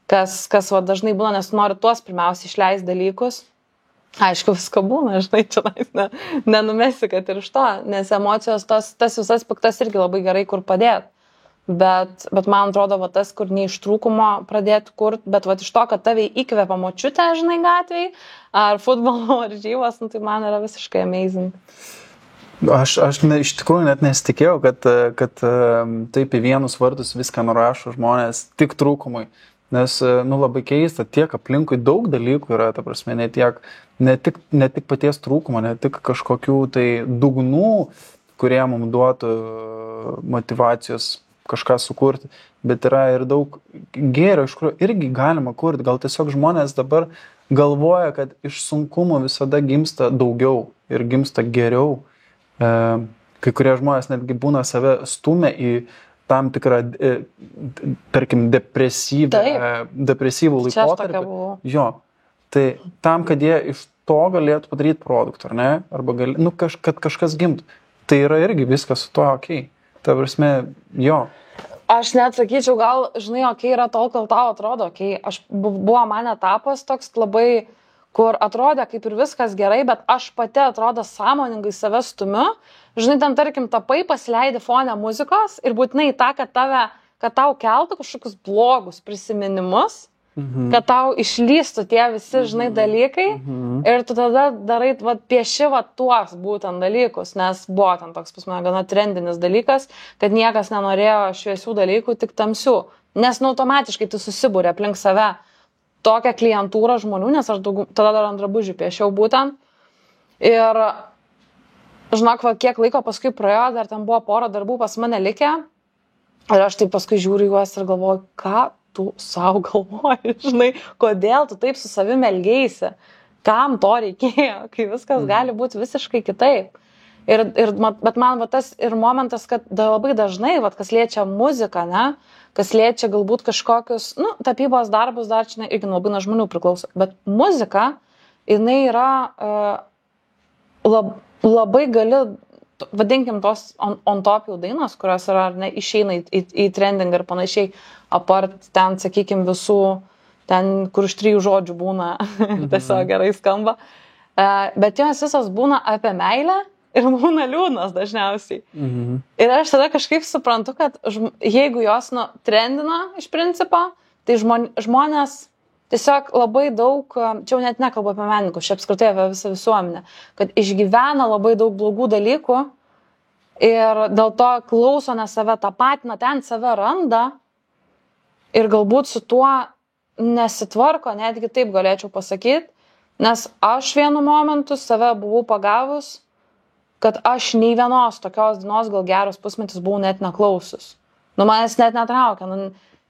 Kas va, dažnai būna, nes nori tuos pirmiausia išleisti dalykus. Aišku, visko būna, žinai, čia nenumesi, kad ir iš to, nes emocijos, tas visas piktas irgi labai gerai kur padėti. Bet man atrodo, va, tas, kur ne iš trūkumo pradėti kurti, bet va, iš to, kad tave įkvepia močiutė, žinai, gatvėj, ar futbolo varžybos, nu, tai man yra visiškai amazing. Aš iš tikrųjų net nesitikėjau, kad taip į vienus vardus viską nurašo žmonės tik trūkumui. Nes, nu, labai keista, tiek aplinkui daug dalykų yra, ta prasme, ne tik paties trūkumo, ne tik kažkokių tai dugnų, kurie mums duotų motyvacijos kažką sukurti, bet yra ir daug gėrio, iš kurio irgi galima kurti. Gal tiesiog žmonės dabar galvoja, kad iš sunkumų visada gimsta daugiau ir gimsta geriau. Kai kurie žmonės netgi būna save stumia į tam tikrą, tarkim, depresyvų laikotarpį. Jo. Tai tam, kad jie iš to galėtų padaryti produktą, ar ne? Arba kad kažkas gimtų. Tai yra irgi viskas su to okei. Ta prasme, jo. Aš net sakyčiau, gal, žinai, okei, yra tol, kol tau atrodo, okei. Buvo man etapas toks labai, kur atrodė kaip ir viskas gerai, bet aš pati atrodo sąmoningai save stumiu. Žinai, ten, tarkim, tapai pasileidi fone muzikos ir būtinai tą, kad tau keltų kažkokius blogus prisiminimus, kad tau išlystų tie visi, žinai, dalykai ir tu tada darai, pieši tuos būtent dalykus, nes buvo ten toks pas mane gana trendinis dalykas, kad niekas nenorėjo šviesių dalykų, tik tamsių, nes automatiškai tu susibūrė aplink save tokią klientūrą žmonių, nes aš tada dar ant drabužių piešiau būtent ir žinok, kiek laiko paskui praėjo, dar ten buvo pora darbų pas mane likę ir aš taip paskui žiūriu juos ir galvoju, ką tu savo galvoji, žinai, kodėl tu taip su savimi elgeisi, kam to reikėjo, kai viskas gali būti visiškai kitaip. Bet man tas ir momentas, kad labai dažnai, kas liečia muziką, ne, kas liečia galbūt kažkokius, tapybos darbus, dar čia irgi labai nuo žmonių priklauso, bet muzika, jinai yra labai gali, vadinkim tos on top jau dainos, kurios yra, ne, išeina į trending ir panašiai, apart ten, sakykim, visų, ten, kur iš 3 žodžių būna, tiesiog gerai skamba. Bet jos visos būna apie meilę ir būna liūdnos dažniausiai. Ir aš tada kažkaip suprantu, kad jeigu jos trendina iš principo, tai žmonės tiesiog labai daug, čia jau net nekalbu apie menininkus, čia apskritai apie visą visuomenę, kad išgyvena labai daug blogų dalykų ir dėl to klauso ne save tapatina, ten save randa ir galbūt su tuo nesitvarko, netgi taip galėčiau pasakyti, nes aš vienu momentu save buvau pagavus, kad aš nei vienos tokios dienos gal geros pusmetis buvau net neklausus. Manęs net netraukia,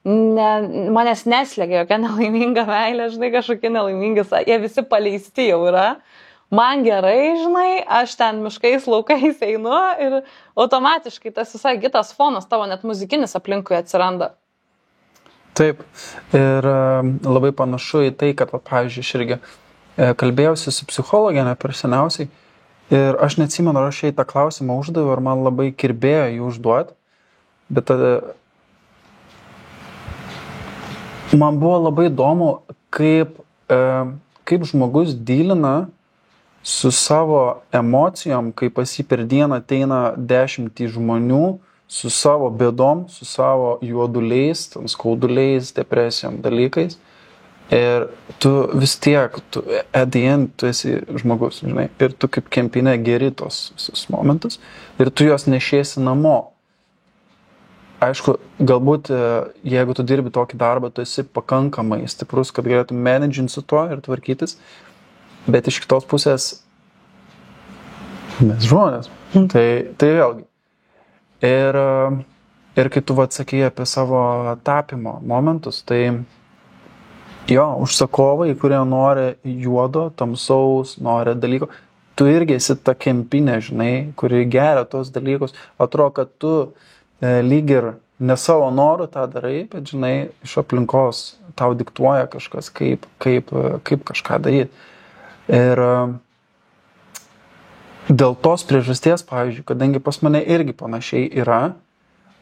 manęs neslėgia jokia nelaiminga meilė, žinai, kažkokie nelaimingi, jie visi paleisti jau yra. Man gerai, žinai, aš ten miškais, laukais einu ir automatiškai tas visai kitas fonas tavo net muzikinis aplinkui atsiranda. Taip, ir labai panašu į tai, kad, pavyzdžiui, aš irgi kalbėjausi su psichologė ne per seniausiai ir aš neatsimenu, ar aš jai tą klausimą uždaviau, ar man labai kirbėjo jį užduoti, bet man buvo labai įdomu, kaip žmogus dylina su savo emocijom, kai pas jį per dieną ateina 10 žmonių, su savo bėdom, su savo juoduliais, skauduliais, depresijom, dalykais. Ir tu vis tiek, at the end, tu esi žmogus, žinai. Ir tu kaip kempinė geri tos visus momentus. Ir tu juos nešiesi namo. Aišku, galbūt, jeigu tu dirbi tokį darbą, tu esi pakankamai stiprus, kad galėtum managint su tuo ir tvarkytis. Bet iš kitos pusės, mes žmonės. Tai vėlgi. Ir kai tu atsakei apie savo tapimo momentus, tai jo, užsakovai, kurie nori juodo, tamsaus, nori dalyko, tu irgi esi ta kempinė, žinai, kuri geria tos dalykus. Atrodo, kad tu lyg ir ne savo norų tą darai, bet, žinai, iš aplinkos tau diktuoja kažkas, kaip kažką daryti. Ir dėl tos priežasties, pavyzdžiui, kadangi pas mane irgi panašiai yra,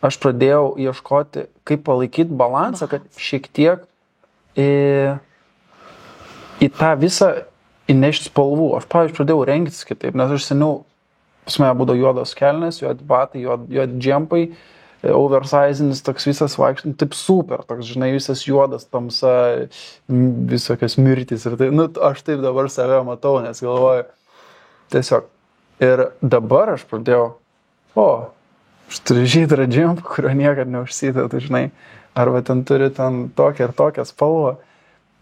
aš pradėjau ieškoti, kaip palaikyti balansą, kad šiek tiek į tą visą įnešti spalvų. Aš, pavyzdžiui, pradėjau rengtis kitaip, nes aš seniau, pas mane būdavo juodos kelnes, juodi batai, juodi džempai, oversizinis toks visas vaikštant, taip super, toks, žinai, visas juodas, tamsa, visokios mirtys ir tai, aš taip dabar save matau, nes galvoju, tiesiog. Ir dabar aš pradėjau, aš turiu žydrą džempą, kurio niekad neužsidėtų, žinai, arba ten turi ten tokią ir tokią spalvą.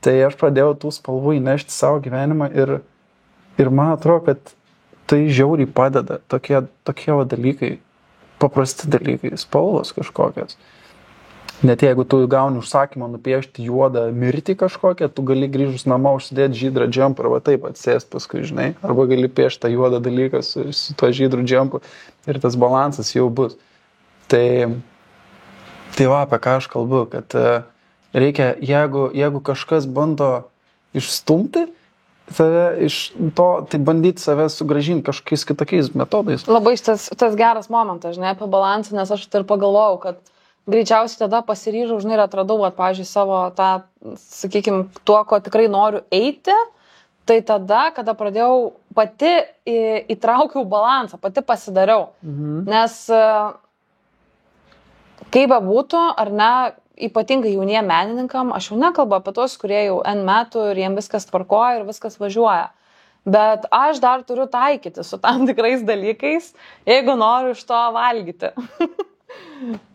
Tai aš pradėjau tų spalvų įnešti savo gyvenimą ir man atrodo, kad tai žiauriai padeda, tokie dalykai, paprasti dalykai, spalvos kažkokios. Net jeigu tu gauni užsakymą nupiešti juodą mirtį kažkokią, tu gali grįžus namo užsidėti žydrą džempą arba taip atsėsti paskui, žinai, arba gali piešti tą juodą dalyką su tuo žydru džempu ir tas balansas jau bus. Tai va, apie ką aš kalbu, kad reikia, jeigu kažkas bando išstumti save iš to, tai bandyti save sugrąžinti kažkokiais kitokiais metodais. Labai tas geras momentas, žinai, apie balansą, nes aš ir pagalvojau, kad greičiausiai tada pasiryžau, žinai, ir atradau, pavyzdžiui, savo tą, sakykime, tuo, ko tikrai noriu eiti, tai tada, kada pradėjau pati įtraukiau balansą, pati pasidariau. Nes kaip bebūtų, ar ne, ypatingai jauniem menininkam, aš jau nekalbu apie tos, kurie jau N metų ir jiem viskas tvarkoja ir viskas važiuoja. Bet aš dar turiu taikyti su tam tikrais dalykais, jeigu noriu iš to valgyti.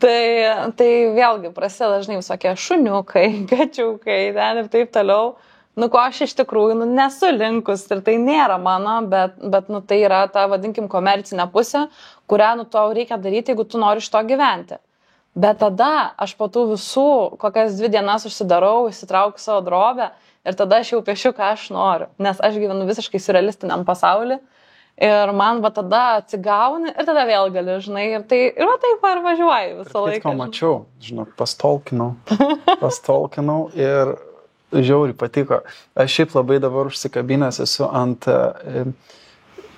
Tai vėlgi prasideda dažnai visokie šuniukai, kačiukai, ten ir taip toliau. Ko aš iš tikrųjų nesu linkus ir tai nėra mano, bet tai yra ta, vadinkim, komercinė pusė, kurią tau reikia daryti, jeigu tu nori iš to gyventi. Bet tada aš po tų visų kokias 2 dienas užsidarau, įsitraukiu savo drobę ir tada aš jau piešiu, ką aš noriu. Nes aš gyvenu visiškai surrealistiniam pasauly ir man tada atsigauni ir tada vėl gali, žinai, ir taip ir važiuoju visą laiką. Ko mačiau, žinok, pastolkinau ir žiauriai patiko. Aš šiaip labai dabar užsikabinęs esu ant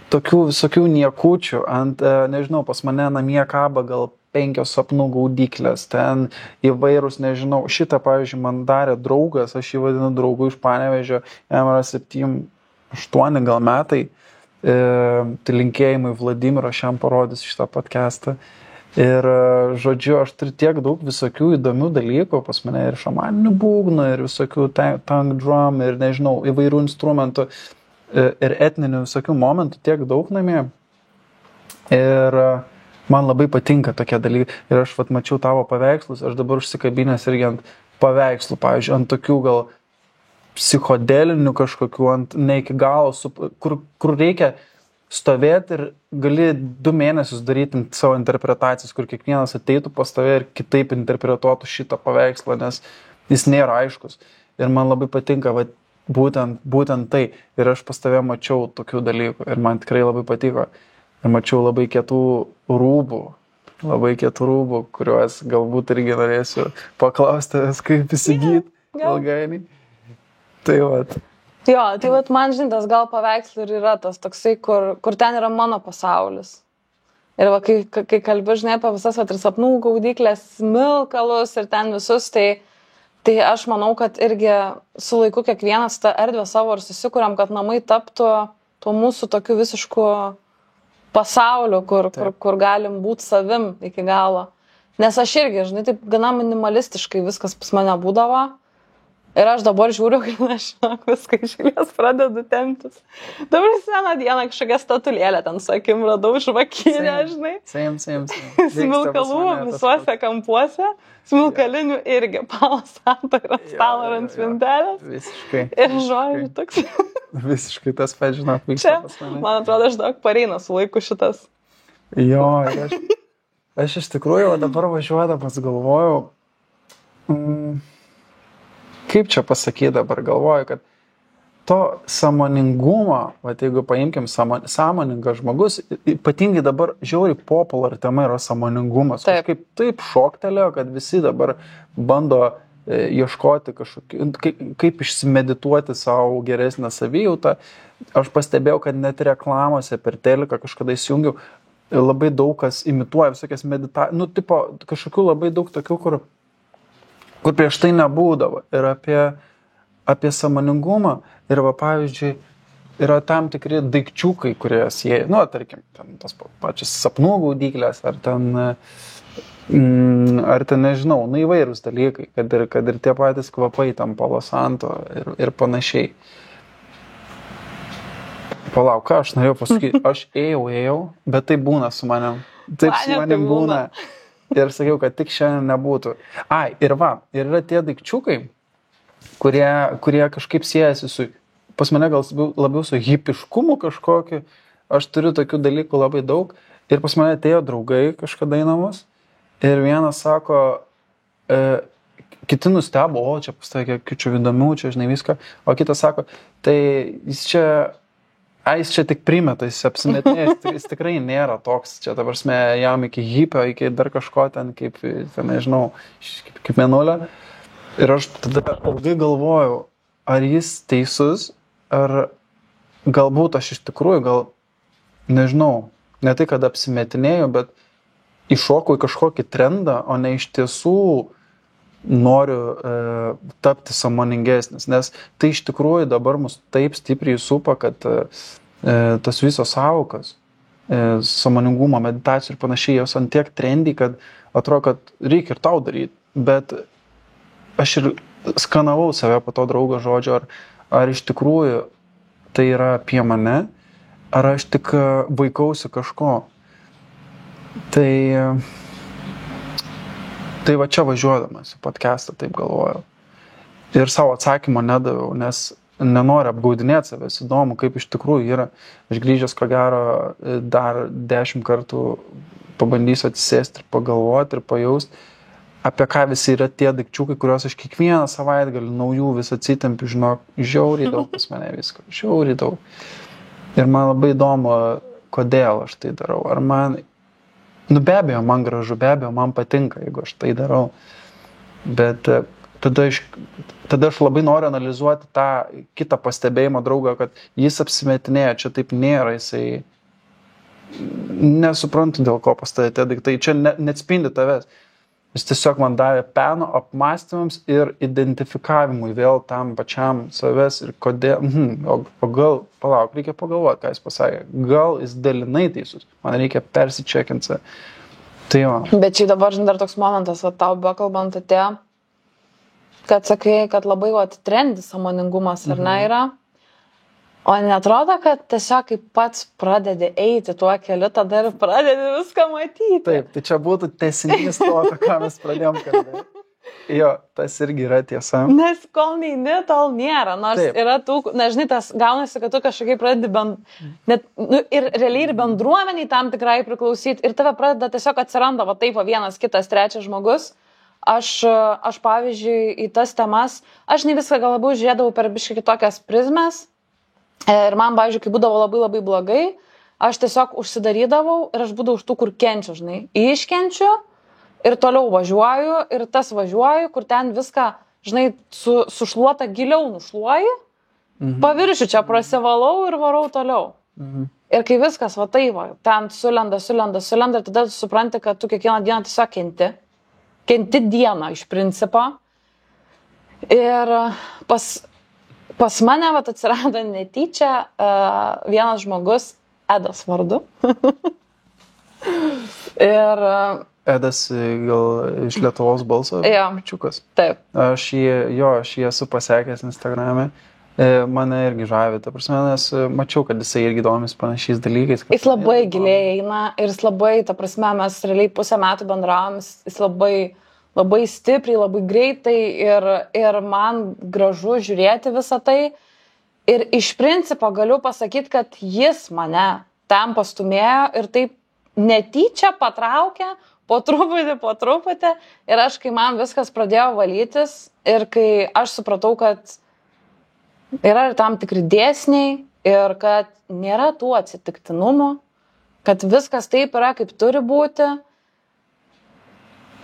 tokių visokių niekučių, ant, nežinau, pas mane namie kaba gal 5 sapnų gaudyklės, ten įvairūs, nežinau, šitą, pavyzdžiui, man darė draugas, aš jį vadinu draugu iš Panevėžio, jam yra 7-8 gal metai, tai linkėjimai Vladimiro, aš jam parodysiu šitą podcastą. Ir, žodžiu, aš turiu tiek daug visokių įdomių dalykų, pas mane ir šamaninių būgnų, ir visokių tank drum, ir, nežinau, įvairių instrumentų, ir etninių visokių momentų, tiek daug namie. Ir man labai patinka tokie dalykai. Ir aš mačiau tavo paveikslus, aš dabar užsikabinęs irgi ant paveikslų, pavyzdžiui, ant tokių gal psichodelinių kažkokių, ant ne iki galo, kur reikia stovėti ir gali 2 mėnesius daryti savo interpretacijas, kur kiekvienas ateitų pas tave ir kitaip interpretuotų šitą paveikslą, nes jis nėra aiškus. Ir man labai patinka būtent tai. Ir aš pas tave mačiau tokių dalykų ir man tikrai labai patiko. Ir mačiau labai kietų rūbų, kuriuos galbūt irgi norėsiu paklausti, kaip įsigyti ilgainiui. Tai vat. Jo, tai man žintas gal paveikslų ir yra tas toksai, kur ten yra mano pasaulis. Ir kai kalbi, žinai, apie visas ir sapnų gaudyklės, smilkalus ir ten visus, tai aš manau, kad irgi su laiku kiekvienas tą erdvę savo ir susikuriam, kad namai taptų tuo mūsų tokiu visišku pasauliu, kur galim būti savim iki galo. Nes aš irgi, žinai, taip gana minimalistiškai viskas pas mane būdavo. Ir aš dabar žiūriu, kad aš viską iš eilės pradedu temptis. Dabar vieną dieną kažkokią statulėlę ten su akim radau, žvakinę, žinai. Same. Smilkalų visuose kampuose. Smilkalinių irgi palasanta ir stalo ant spintelės. Visiškai. Ir žodžiu toks. Visiškai tas pats, žinok, vyksta pas mane. Man atrodo, aš daug pareina su laiku šitas. Jo, ir aš iš tikrųjų dabar važiuodamas galvojau, kaip čia pasakyti dabar, galvoju, kad to sąmoningumo, jeigu paimkim sąmoningas žmogus, ypatingai dabar žiauriai populiari tema yra sąmoningumas. Kažkaip taip šoktelėjo, kad visi dabar bando ieškoti kažkokių, kaip išsimedituoti savo geresnę savijautą. Aš pastebėjau, kad net reklamose per teliką kažkada įsijungiau, labai daug kas imituoja visokias meditacijas, kažkokių labai daug tokių, kur prieš tai nebūdavo. Ir apie sąmoningumą. Ir pavyzdžiui, yra tam tikri daikčiukai, kurie sieja, tarkim, ten tos pačios sapnų gaudyklės, ar ten, nežinau, įvairūs dalykai, kad ir tie patys kvapai, tam Palo Santo ir panašiai. Palauk, ką aš norėjau pasakyti, aš ėjau, bet tai būna su manim. Taip su manim būna. Ir sakiau, kad tik šiandien nebūtų. Ir yra tie daikčiukai, kurie kažkaip siejasi su, pas mane gal labiau su hipiškumu kažkokiu. Aš turiu tokių dalykų labai daug. Ir pas mane atėjo draugai kažkada į namus. Ir vienas sako, kiti nustebo, čia pasakė, kičių įdomių, čia žinai viską. O kitas sako, tai jis čia tik primeta, jis apsimetinė, jis tikrai nėra toks, čia ta prasme, jam iki hipio, iki dar kažko ten, kaip nežinau, kaip mėnulio. Ir aš tada ilgai galvojau, ar jis teisus, ar galbūt aš iš tikrųjų, nežinau, ne tai, kad apsimetinėjau, bet iššokau į kažkokį trendą, o ne iš tiesų noriu tapti sąmoningesnis, nes tai iš tikrųjų dabar mus taip stipriai supa, kad tas visos sąvokas, sąmoningumo, meditacijų ir panašiai, jos ant tiek trendy, kad atrodo, kad reikia ir tau daryti, bet aš ir skanavau save po to draugo žodžio, ar iš tikrųjų tai yra apie mane, ar aš tik vaikausi kažko. Tai va čia važiuodamas į podcastą taip galvojau. Ir savo atsakymo nedaviau, nes nenoriu apgaudinėti savęs, įdomu, kaip iš tikrųjų yra. Aš grįžęs, ko gero, dar 10 kartų pabandysiu atsisėsti ir pagalvoti ir pajausti, apie ką visi yra tie daikčiukai, kuriuos aš kiekvieną savaitgalį naujų vis atsitempiu, žinok, žiauriai daug pas mane visko, žiauriai daug. Ir man labai įdomu, kodėl aš tai darau. Ar man be abejo, man gražu, be abejo, man patinka, jeigu aš tai darau. Bet tada aš labai noriu analizuoti tą kitą pastebėjimą draugą, kad jis apsimetinėja, čia taip nėra, jisai nesuprantu, dėl ko pas tave tie daiktai. Čia neatspindi tavęs. Jis tiesiog man davė peno apmąstymams ir identifikavimui vėl tam pačiam savęs ir kodėl. O gal, palauk, reikia pagalvoti, ką jis pasakė. Gal jis dalinai teisus. Man reikia persičekinti. Tai jo. Bet čia dabar, dar toks momentas, tau buvo kalbant atėjo, kad sakai, kad labai trendi sąmoningumas, ar ne yra? O netrodo, kad tiesiog kaip pats pradedi eiti tuo keliu, tada ir pradedi viską matyti. Taip, tai čia būtų tęsinys to, apie ką mes pradėjom kalbėti. Jo, tas irgi yra tiesa. Nes kol neini, tol nėra. Nors taip. Yra tų, nežinai, tas gaunasi, kad tu kažkaip pradedi ir realiai ir bendruomeniai tam tikrai priklausyti. Ir tave pradeda tiesiog atsiranda, taip, vienas, kitas, trečias žmogus. Aš pavyzdžiui, į tas temas, aš ne viską gal labiau žiūrėdavau per biškį kitokias prizmes. Ir man, pavyzdžiui, kai būdavo labai labai blogai, aš tiesiog užsidarydavau ir aš būdavau už tų, kur kenčiu, žinai. Iškenčiu ir toliau važiuoju ir tas važiuoju, kur ten viską, žinai, sušluota giliau nušluoju, paviršiu čia prasivalau ir varau toliau. Ir kai viskas ten sulenda ir tada tu supranti, kad tu kiekvieną dieną tiesiog kenti dieną iš principo. Ir pas mane atsirado netyčia vienas žmogus, Edas vardu. Ir Edas gal iš Lietuvos balso? Jo. Pičiukas. Taip. Aš jį esu pasekęs Instagrame. Mane irgi žavi, ta prasme, nes mačiau, kad jisai irgi domis panašiais dalykais. Jis labai giliai eina ir jis labai, ta prasme, mes realiai pusę metų bendravom, jis labai stipriai, labai greitai ir man gražu žiūrėti visą tai. Ir iš principo galiu pasakyti, kad jis mane ten pastumėjo ir taip netyčia patraukė po truputį. Ir aš, kai man viskas pradėjo valytis ir kai aš supratau, kad yra ir tam tikri dėsniai ir kad nėra tų atsitiktinumų, kad viskas taip yra, kaip turi būti.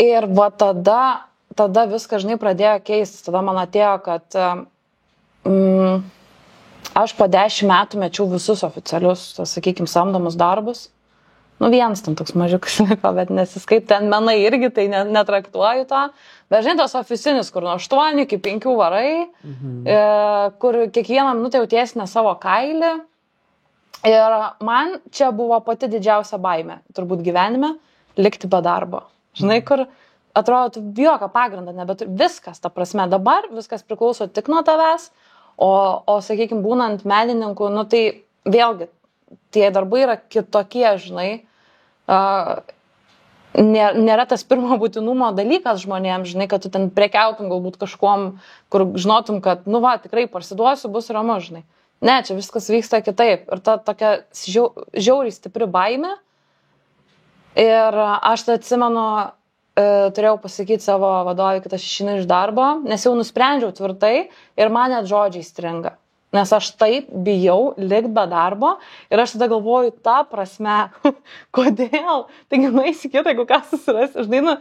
Ir tada tada viskas, žinai, pradėjo keistis. Tada man atėjo, kad aš po 10 metų mečiau visus oficialius, sakykime, samdomus darbus. Nu, vienas ten toks mažiukas liko, bet nesiskaip, ten menai irgi, tai netraktuoju to. Bet žinai, tos oficinis, kur nuo 8 iki 5 varai, kur kiekvieną minutę jautiesi ne savo kailį. Ir man čia buvo pati didžiausia baimė, turbūt gyvenime, likti be darbo. Žinai, kur atrodo, jokio pagrindo nebeturi. Viskas, ta prasme, dabar viskas priklauso tik nuo tavęs, o sakykime, būnant menininku, nu tai vėlgi, tie darbai yra kitokie, žinai. Nėra tas pirmo būtinumo dalykas žmonėms, žinai, kad tu ten prekiautum galbūt kažkuom, kur žinotum, kad, nu va, tikrai parsiduosiu, bus ramu, žinai. Ne, čia viskas vyksta kitaip. Ir ta tokia žiauriai stipri baimė. Ir aš tai atsimenu, turėjau pasakyti savo vadovui, kad aš išeinu iš darbo, nes jau nusprendžiau tvirtai ir man net žodžiai stringa. Nes aš taip bijau likti be darbo ir aš tada galvoju, ta prasme, kodėl? Taigi nueisi kitą, jeigu ką susirasi, žinai, nu,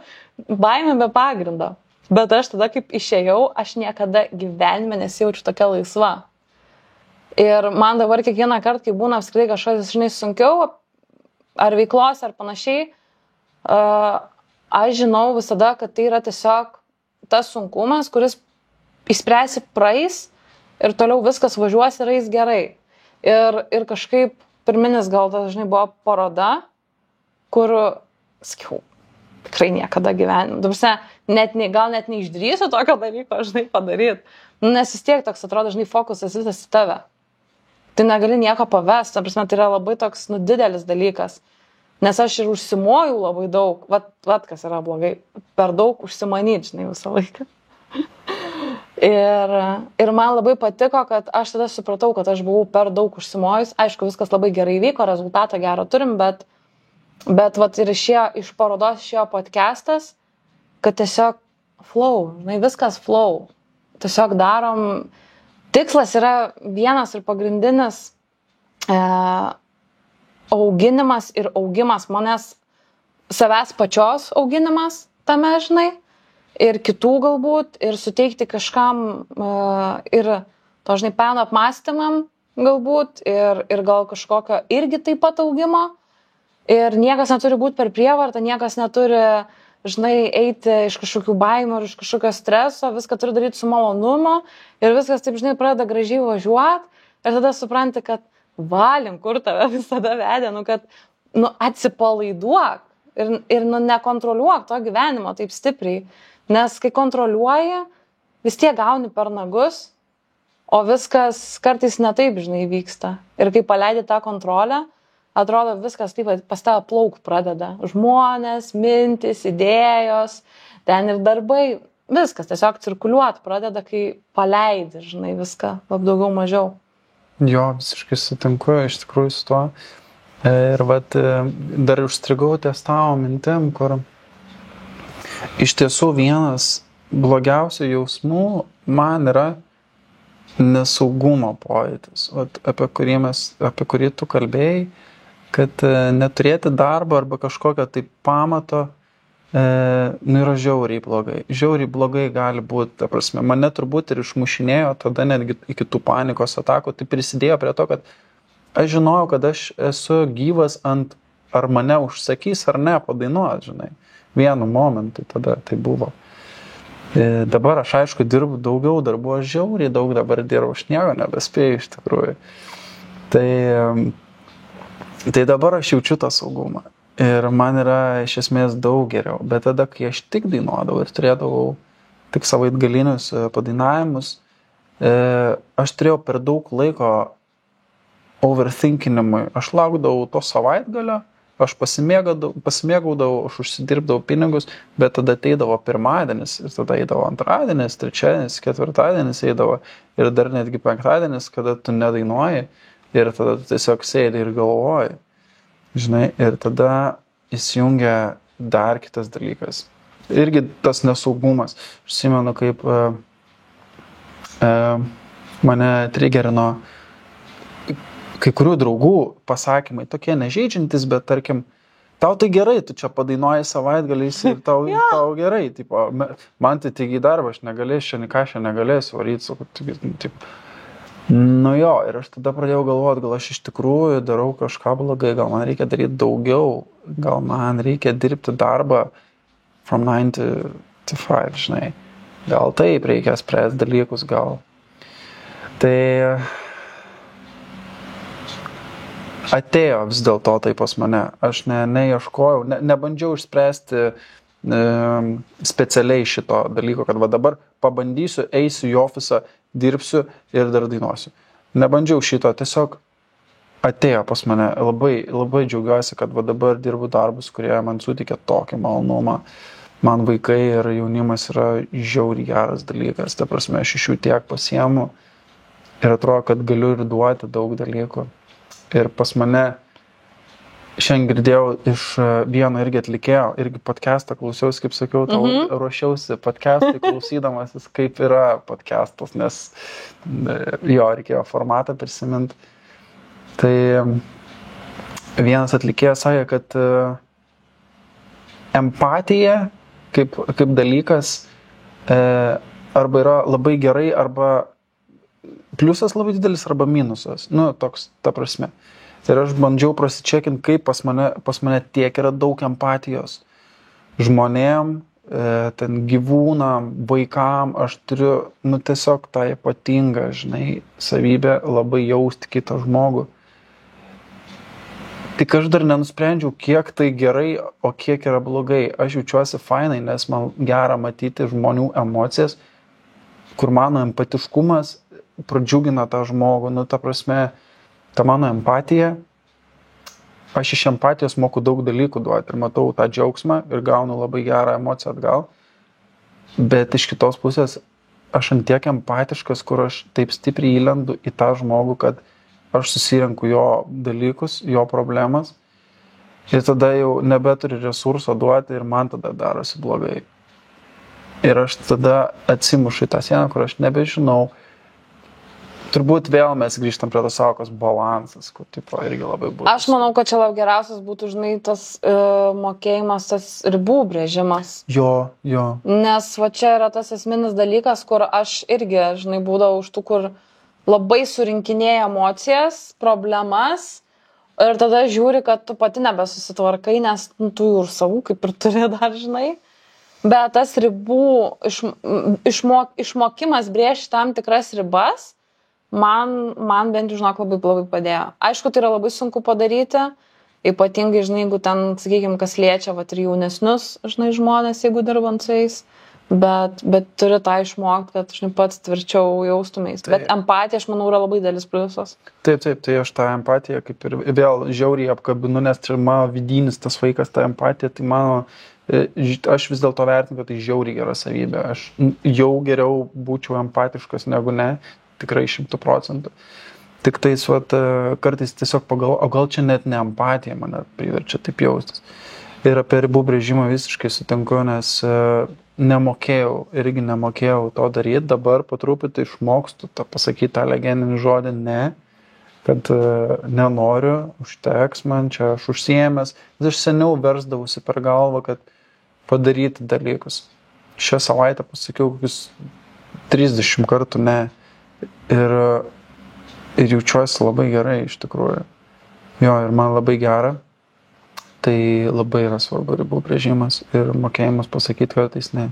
baimė be pagrindo. Bet aš tada kaip išėjau, aš niekada gyvenime nesijaučiu tokia laisva. Ir man dabar kiekvieną kartą, kai būna apskritai kažkas, žinai, sunkiau, ar veiklos, ar panašiai, aš žinau visada, kad tai yra tiesiog tas sunkumas, kuris išspręsi praeis ir toliau viskas važiuos ir eis gerai. Ir kažkaip pirminis gal tas, žinai, buvo paroda, kur, sakiau, tikrai niekada gyvenime. Gal net neišdrįsiu tokio dalyko, žinai, padaryti. Nes vis tiek toks atrodo, žinai, fokusas visas į tave. Tai negali nieko pavesti, ta prasme, tai yra labai toks, nu, didelis dalykas. Nes aš ir užsimojau labai daug, vat kas yra blogai, per daug užsimanyti, žinai, visą laiką. Ir man labai patiko, kad aš tada supratau, kad aš buvau per daug užsimojus. Aišku, viskas labai gerai vyko, rezultatą gerą turim, bet vat ir iš parodos išėjo podcastas, kad tiesiog flow, žinai, viskas flow. Tiesiog darom, tikslas yra vienas ir pagrindinis auginimas ir augimas, manęs savęs pačios auginimas tame, žinai, ir kitų galbūt, ir suteikti kažkam ir to, žinai, peno apmąstymam galbūt, ir gal kažkokio irgi taip pat augimo. Ir niekas neturi būti per prievartą, niekas neturi, žinai, eiti iš kažkokių baimių ar iš kažkokio streso, viską turi daryti su malonumu ir viskas taip, žinai, pradeda gražiai važiuoti ir tada supranti, kad valim, kur tave visada vedė, nu, kad, nu, atsipalaiduok ir nu, nekontroliuok to gyvenimo taip stipriai, nes kai kontroliuoji, vis tiek gauni per nagus, o viskas kartais netaip, žinai, vyksta. Ir kai paleidi tą kontrolę, atrodo viskas taip pas tave plaukt pradeda. Žmonės, mintis, idėjos, ten ir darbai, viskas tiesiog cirkuliuot pradeda, kai paleidi, žinai, viską, daugiau mažiau. Jo, visiškai sutinku iš tikrųjų su tuo. Ir dar užstrigau ties tavo mintim, kur iš tiesų vienas blogiausių jausmų man yra nesaugumo pojūtis, apie kurį tu kalbėjai, kad neturėti darbo arba kažkokio tai pamato yra žiauriai blogai. Žiauriai blogai gali būti, ta prasme, mane turbūt ir išmušinėjo tada netgi iki tų panikos atakų, tai prisidėjo prie to, kad aš žinojau, kad aš esu gyvas ant ar mane užsakys ar ne padainuot, žinai. Vienu momentu tada tai buvo. Dabar aš aišku dirbu daugiau darbų, aš žiauriai daug dabar dirbu, aš nieko nebespėju iš tikrųjų. Tai dabar aš jaučiu tą saugumą ir man yra iš esmės daug geriau, bet tada, kai aš tik dainuodavau ir turėdavau tik savaitgalinius padainavimus, aš turėjau per daug laiko overthinkinimui. Aš laukdavau to savaitgalio, aš pasimėgaudavau, aš užsidirbdavau pinigus, bet tada ateidavo pirmadienis, ir tada eidavo antradienis, trečiadienis, ketvirtadienis eidavo ir dar netgi penktadienis, kada tu nedainuoji ir tada tu tiesiog sėdi ir galvoji. Žinai, ir tada įsijungia dar kitas dalykas. Irgi tas nesaugumas. Aš atsimenu, kaip mane trigerino kai kurių draugų pasakymai, tokie nežeidžiantis, bet tarkim, tau tai gerai, tu čia padainuoji savaitgaliais ir tau gerai. Tipo, man tai tik į darbą, aš negalėsiu, aš negalėsiu varyti. Nu jo, ir aš tada pradėjau galvoti, gal aš iš tikrųjų darau kažką blogai, gal man reikia daryti daugiau, gal man reikia dirbti darbą from 9 to 5, žinai. Gal taip reikia spręsti dalykus, gal. Tai atėjo vis dėlto tai pas mane. Aš neieškojau, nebandžiau išspręsti specialiai šito dalyko, kad va dabar pabandysiu, eisiu į ofisą, dirbsiu ir dar dainuosiu. Nebandžiau šito, tiesiog atėjo pas mane. Labai džiaugiuosi, kad va dabar dirbu darbus, kurie man suteikia tokį malonumą. Man vaikai ir jaunimas yra žiauriai geras dalykas. Ta prasme, aš iš jų tiek pasiemu ir atrodo, kad galiu ir duoti daug dalykų. Ir pas mane šiandien girdėjau iš vieno irgi atlikėjo, irgi podcastą klausiausi, kaip sakiau, ruošiausi podcastui klausydamasis, kaip yra podcastas, nes jo reikėjo formatą prisiminti. Tai vienas atlikėjas sakė, kad empatija kaip dalykas arba yra labai gerai, arba pliusas labai didelis, arba minusas. Nu, toks, ta prasme. Ir aš bandžiau prasičekinti, kaip pas mane tiek yra daug empatijos. Žmonėm, ten gyvūnam, vaikam, aš turiu, nu, tiesiog tą ypatingą, žinai, savybę labai jausti kitą žmogų. Tik aš dar nenusprendžiau, kiek tai gerai, o kiek yra blogai. Aš jaučiuosi fainai, nes man gera matyti žmonių emocijas, kur mano empatiškumas pradžiugina tą žmogų. Nu, ta prasme, ta mano empatija, aš iš empatijos moku daug dalykų duoti ir matau tą džiaugsmą ir gaunu labai gerą emociją atgal. Bet iš kitos pusės aš antiek empatiškas, kur aš taip stipriai įlendu į tą žmogų, kad aš susirenku jo dalykus, jo problemas ir tada jau nebeturiu resurso duoti ir man tada darosi blogai. Ir aš tada atsimušu į tą sieną, kur aš nebežinau. Turbūt vėl mes grįžtam prie tos savokos balansas, kur tipo irgi labai būtų. Aš manau, kad čia geriausias būtų, žinai, tas mokėjimas, tas ribų brėžimas. Jo. Nes va čia yra tas esminis dalykas, kur aš irgi, žinai, būdavau už tų, kur labai surinkinėja emocijas, problemas ir tada žiūri, kad tu pati nebesusitvarkai, nes tu ir savų kaip ir turi dar, žinai. Bet tas ribų išmokimas brėžti tam tikras ribas, man bent jau, žinok, labai padėjo. Aišku, tai yra labai sunku padaryti, ypatingai, žinai, jeigu ten, sakykime, kas liečia, vat, ir jaunesnius, žinai, žmonės, jeigu dirbant su jais, bet turi tą išmokti, kad, žinai, pats tvirčiau jaustumės. Taip. Bet empatija, aš manau, yra labai didelis pliusas. Taip, tai aš tą empatiją kaip ir vėl žiauriai apkabinu, nes tai mano vidinis tas vaikas, ta empatija, tai aš vis dėlto vertinu, kad tai žiauriai gera savybė. Aš jau geriau būčiau empatiškas negu ne. Tikrai 100%. Tik tais, kartais tiesiog pagalvoju, o gal čia net ne empatija mane priverčia taip jaustis. Ir apie ribų brėžimą visiškai sutinku, nes nemokėjau to daryti. Dabar po truputį išmokstu pasakyti tą legendinį žodį ne, kad nenoriu, užteks man, čia aš užsiėmęs. Bet aš seniau versdavausi per galvą, kad padaryti dalykus. Šią savaitę pasakiau kokius 30 kartų ne. Ir jaučiuosi labai gerai iš tikrųjų. Jo, ir man labai gera. Tai labai yra svarbu ribų brėžimas ir mokėjimas pasakyti kartais ne.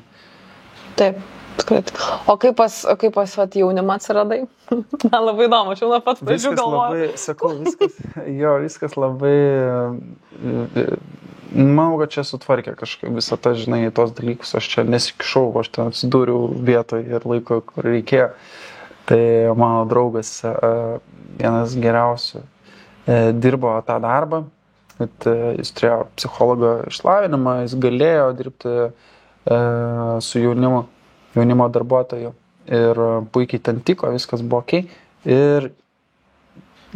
Taip, tikrai. O kaip pas jaunimą atsiradai? Man labai įdomu, aš jau nuo pat pradžių galvoju. Viskas labai... Manau, kad čia sutvarkė kažkaip visą tą, žinai, tos dalykus. Aš čia nesikišau, aš ten atsidūriau vietoje ir laiko, kur reikėjo. Tai mano draugas, vienas geriausių, dirbo tą darbą, kad jis turėjo psichologo išlavinimą, jis galėjo dirbti su jaunimo darbuotoju ir puikiai ten tiko, viskas buvo okei. Ir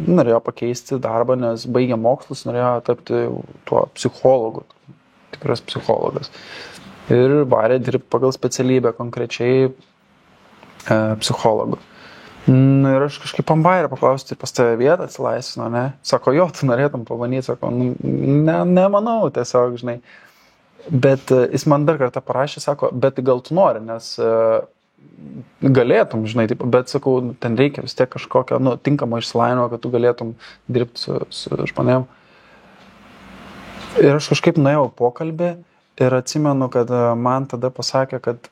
norėjo pakeisti darbą, nes baigė mokslus, norėjo tapti tuo psichologu, tikras psichologas. Ir varė dirbti pagal specialybę, konkrečiai psichologu. Nu, ir aš kažkaip ambairę paklausiu, tai pas tave vietą atsilaisvino, ne? Sako, jo, tu norėtum pabandyti, sako, nu, nemanau tiesiog, žinai. Bet jis man dar kartą parašė, sako, bet gal tu nori, nes galėtum, žinai, taip, bet sakau, ten reikia vis tiek kažkokio, nu, tinkamo išsilavinimo, kad tu galėtum dirbti su žmonėm. Ir aš kažkaip nuėjau pokalbį ir atsimenu, kad man tada pasakė, kad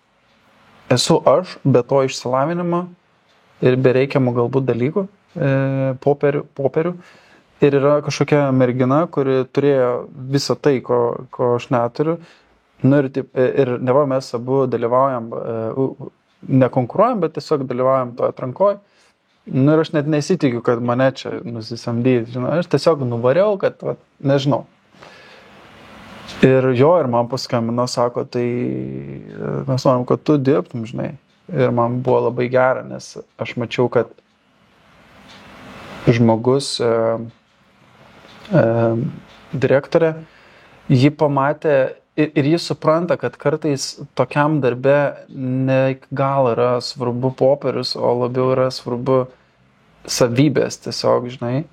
esu aš be to išsilavinimo ir be reikiamų galbūt dalykų, popierių. Ir yra kažkokia mergina, kuri turėjo visą tai, ko aš neturiu. Nu, ir neva mes abu dalyvaujam, nekonkuruojam, bet tiesiog dalyvaujam to atrankoje. Nu, ir aš net nesitikiu, kad mane čia nusisamdyti. Žinai, aš tiesiog nuvariau, kad, va, nežinau. Ir jo, ir man paskambino, sako, tai mes norim, kad tu dirbtum, žinai. Ir man buvo labai gera, nes aš mačiau, kad žmogus, direktorė, jį pamatė ir jis supranta, kad kartais tokiam darbe ne gal yra svarbu popierius, o labiau yra svarbu savybės tiesiog, žinai,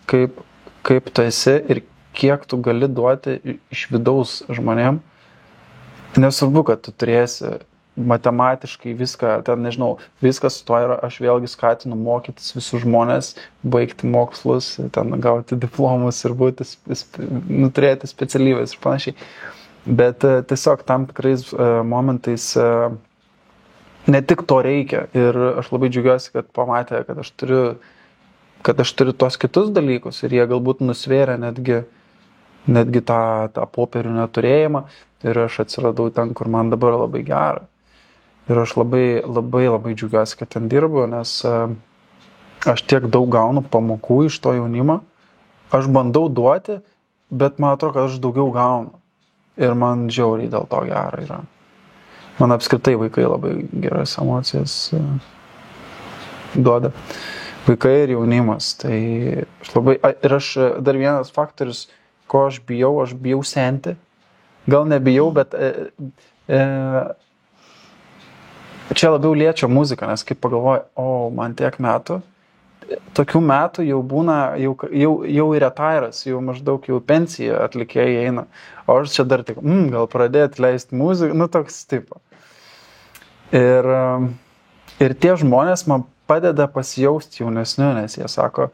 kaip tu esi ir kiek tu gali duoti iš vidaus žmonėm. Nesvarbu, kad tu turėsi matematiškai viską, ten nežinau, viskas su to yra, aš vėlgi skatinu mokytis visus žmonės, baigti mokslus, ten gauti diplomus ir būti, turėti specialybės ir panašiai. Bet tiesiog tam tikrais momentais ne tik to reikia ir aš labai džiaugiuosi, kad pamatė, kad aš turiu tos kitus dalykus ir jie galbūt nusvėrė netgi tą popierių neturėjimą ir aš atsiradau ten, kur man dabar labai gera. Ir aš labai džiaugiuosi, kad ten dirbu, nes aš tiek daug gaunu pamokų iš to jaunimo. Aš bandau duoti, bet man atrodo, kad aš daugiau gaunu. Ir man žiauriai dėl to gera yra. Man apskritai vaikai labai geras emocijas duoda. Vaikai ir jaunimas. Tai aš dar vienas faktorius, ko aš bijau senti. Gal nebijau, bet čia labiau liečia muziką, nes kaip pagalvoju, man tiek metų, tokių metų jau būna, jau į retairas, jau maždaug jau pensiją atlikėjai eina, o aš čia dar tik, gal pradėti leisti muziką, nu toks tipo. Ir tie žmonės man padeda pasijausti jaunesniu, nes jie sako,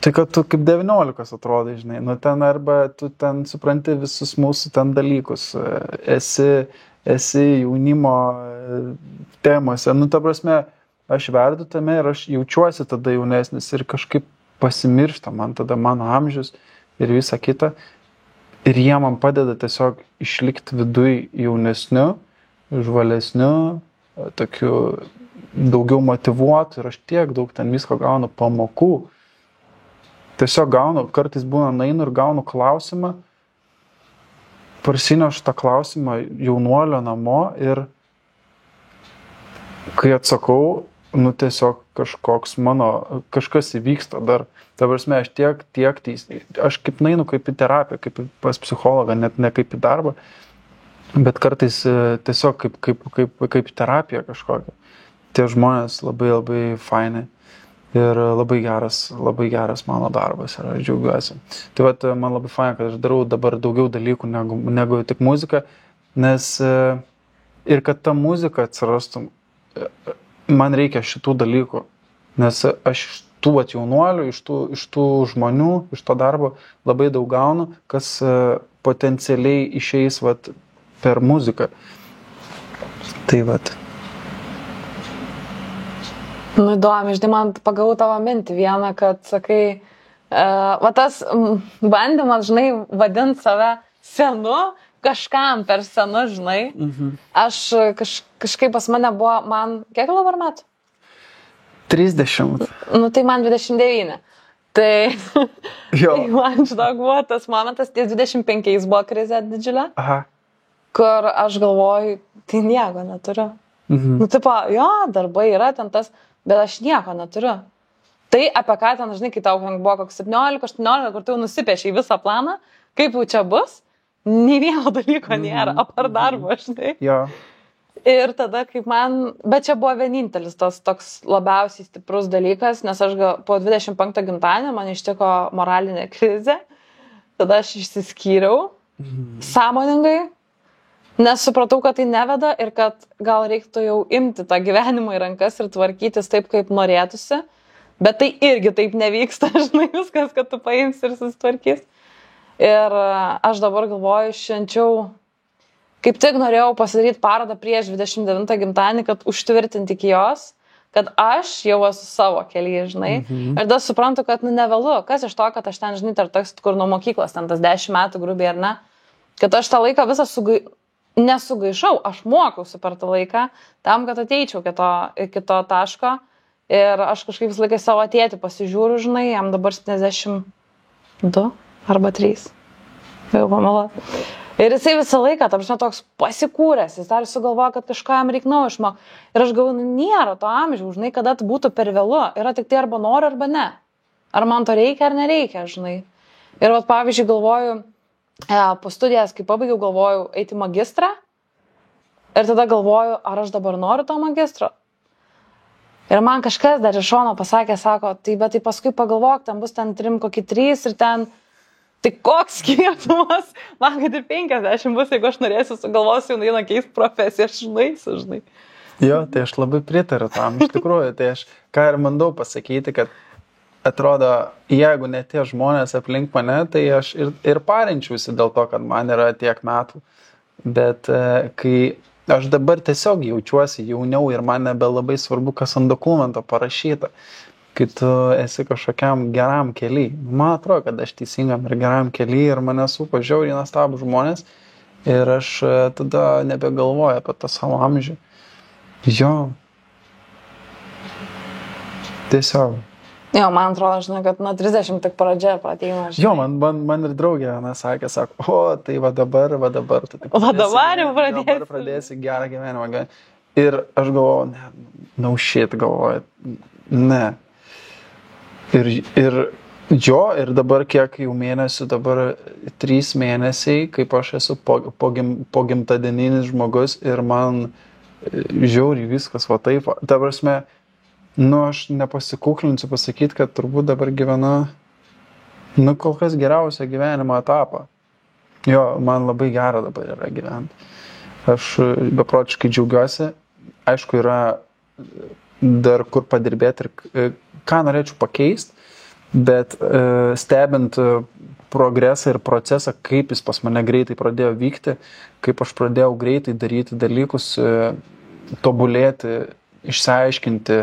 tai kad tu kaip 19 atrodai, žinai, nu ten arba tu ten supranti visus mūsų ten dalykus, esi jaunimo temose, nu ta prasme, aš verdu tame ir aš jaučiuosi tada jaunesnis ir kažkaip pasimiršta man tada mano amžius ir visa kita. Ir jie man padeda tiesiog išlikti viduj jaunesniu, žvalesniu, tokiu daugiau motyvuotų ir aš tiek daug ten visko gaunu pamokų. Tiesiog gaunu, kartais būna nainu ir gaunu klausimą, parsinešu tą klausimą jaunuolio namo ir kai atsakau, nu tiesiog kažkas įvyksta dar. Ta prasme, aš aš kaip nainu kaip į terapiją, kaip pas psichologą, net ne kaip į darbą, bet kartais tiesiog kaip terapija kažkokia. Tie žmonės labai faini ir labai geras mano darbas ir aš džiaugiuosi. Tai vat, man labai faina, kad aš darau dabar daugiau dalykų negu tik muziką, nes ir kad ta muzika atsirastų, man reikia šitų dalykų, nes aš iš tų jaunuolių, iš tų žmonių, iš to darbo labai daug gaunu, kas potencialiai išeis per muziką. Tai vat. Nu įdomi, žinai, man pagavau tavo mintį vieną, kad sakai, tas bandymas, žinai, vadinti save senu, kažkam per senu, žinai. Aš kažkaip pas mane buvo, kiek dabar metų? 30. Nu tai man 29. Tai man žinok buvo tas momentas, ties 25 buvo krizė didžiulė, kur aš galvoju, tai nieko neturiu. Nu tipo, jo, darbai yra ten tas, bet aš nieko neturiu. Tai apie ką ten, žinai, kai tau buvo koks 17-18, kur tu nusipiešiai visą planą, kaip jau čia bus, nei vieno dalyko nėra, apar darbo, žinai. Jo. Ir tada, kaip bet čia buvo vienintelis tas toks labiausiai stiprus dalykas, nes aš po 25 gimtadienio man ištiko moralinė krizė, tada aš išsiskyriau sąmoningai, nes supratau, kad tai neveda ir kad gal reiktų jau imti tą gyvenimą į rankas ir tvarkytis taip, kaip norėtųsi, bet tai irgi taip nevyksta, žinai, viskas, kad tu paimsi ir susitvarkys. Ir aš dabar galvoju, švenčiau, kaip tik norėjau pasidaryti parodą prieš 29 gimtadienį, kad užtvirtinti iki jos, kad aš jau esu savo kelyje, žinai. Ir tada suprantu, kad nevėlu, kas iš to, kad aš ten, žinai, toks, kur nuo mokyklos, ten tas 10 metų grubiai ar ne, kad aš tą laiką visą nesugaišau, aš mokiausi per tą laiką, tam, kad ateičiau iki to taško. Ir aš kažkaip visą laiką savo tėtį pasižiūriu, žinai, jam dabar 72 arba 3. Jau pameluot. Ir jisai visą laiką, toks pasikūręs, jis dar sugalvoja, kad kažką jam reikia naujo išmokti. Ir aš galvoju, nėra to amžiaus, žinai, kada tai būtų per vėlu. Yra tik tai arba noriu, arba ne. Ar man to reikia, ar nereikia, žinai. Ir vat, pavyzdžiui, galvoju, po studijas, kai pabaigiau, galvoju eiti magistrą. Ir tada galvoju, ar aš dabar noriu to magistro. Ir man kažkas dar iš šono pasakė, sako, bet tai paskui pagalvok, ten bus ten 3 ir ten... Tai koks skirtumas, man kad ir 50 bus, jeigu aš norėsiu, sugalvosiu jaunai keisti profesiją, žinai. Jo, tai aš labai pritariu tam, iš tikrųjų, tai aš ką ir bandau pasakyti, kad atrodo, jeigu ne tie žmonės aplink mane, tai aš ir parinčiausi dėl to, kad man yra tiek metų. Bet kai aš dabar tiesiog jaučiuosi jauniau ir man nebelabai svarbu, kas ant dokumento parašyta. Kai tu esi kažkokiam geram kely. Man atrodo, kad aš teisingam ir geram kely ir mane supa žiauriai nuostabūs žmonės ir aš tada nebegalvoju apie tą savo amžių. Jo. Tiesiog. Jo, man atrodo, žinai, kad nuo 30 tik pradžia prateina. Jo, man ir draugė, sakė, sako, tai va dabar. Tu tik dabar pradėsi gerą gyvenimą. Ir aš galvoju, no shit, galvoju, ne. Ir dabar kiek jau mėnesių, dabar 3 mėnesiai, kaip aš esu po gimtadieninis žmogus ir man žiauriai viskas va taip. Ta prasme, aš nepasikuklinsiu pasakyti, kad turbūt dabar gyvenu, kol kas geriausią gyvenimo etapą. Jo, man labai gera dabar yra gyventi. Aš beprotiškai džiaugiuosi. Aišku, yra dar kur padirbėti ir ką norėčiau pakeisti, bet stebint progresą ir procesą, kaip jis pas mane greitai pradėjo vykti, kaip aš pradėjau greitai daryti dalykus, tobulėti, išsiaiškinti,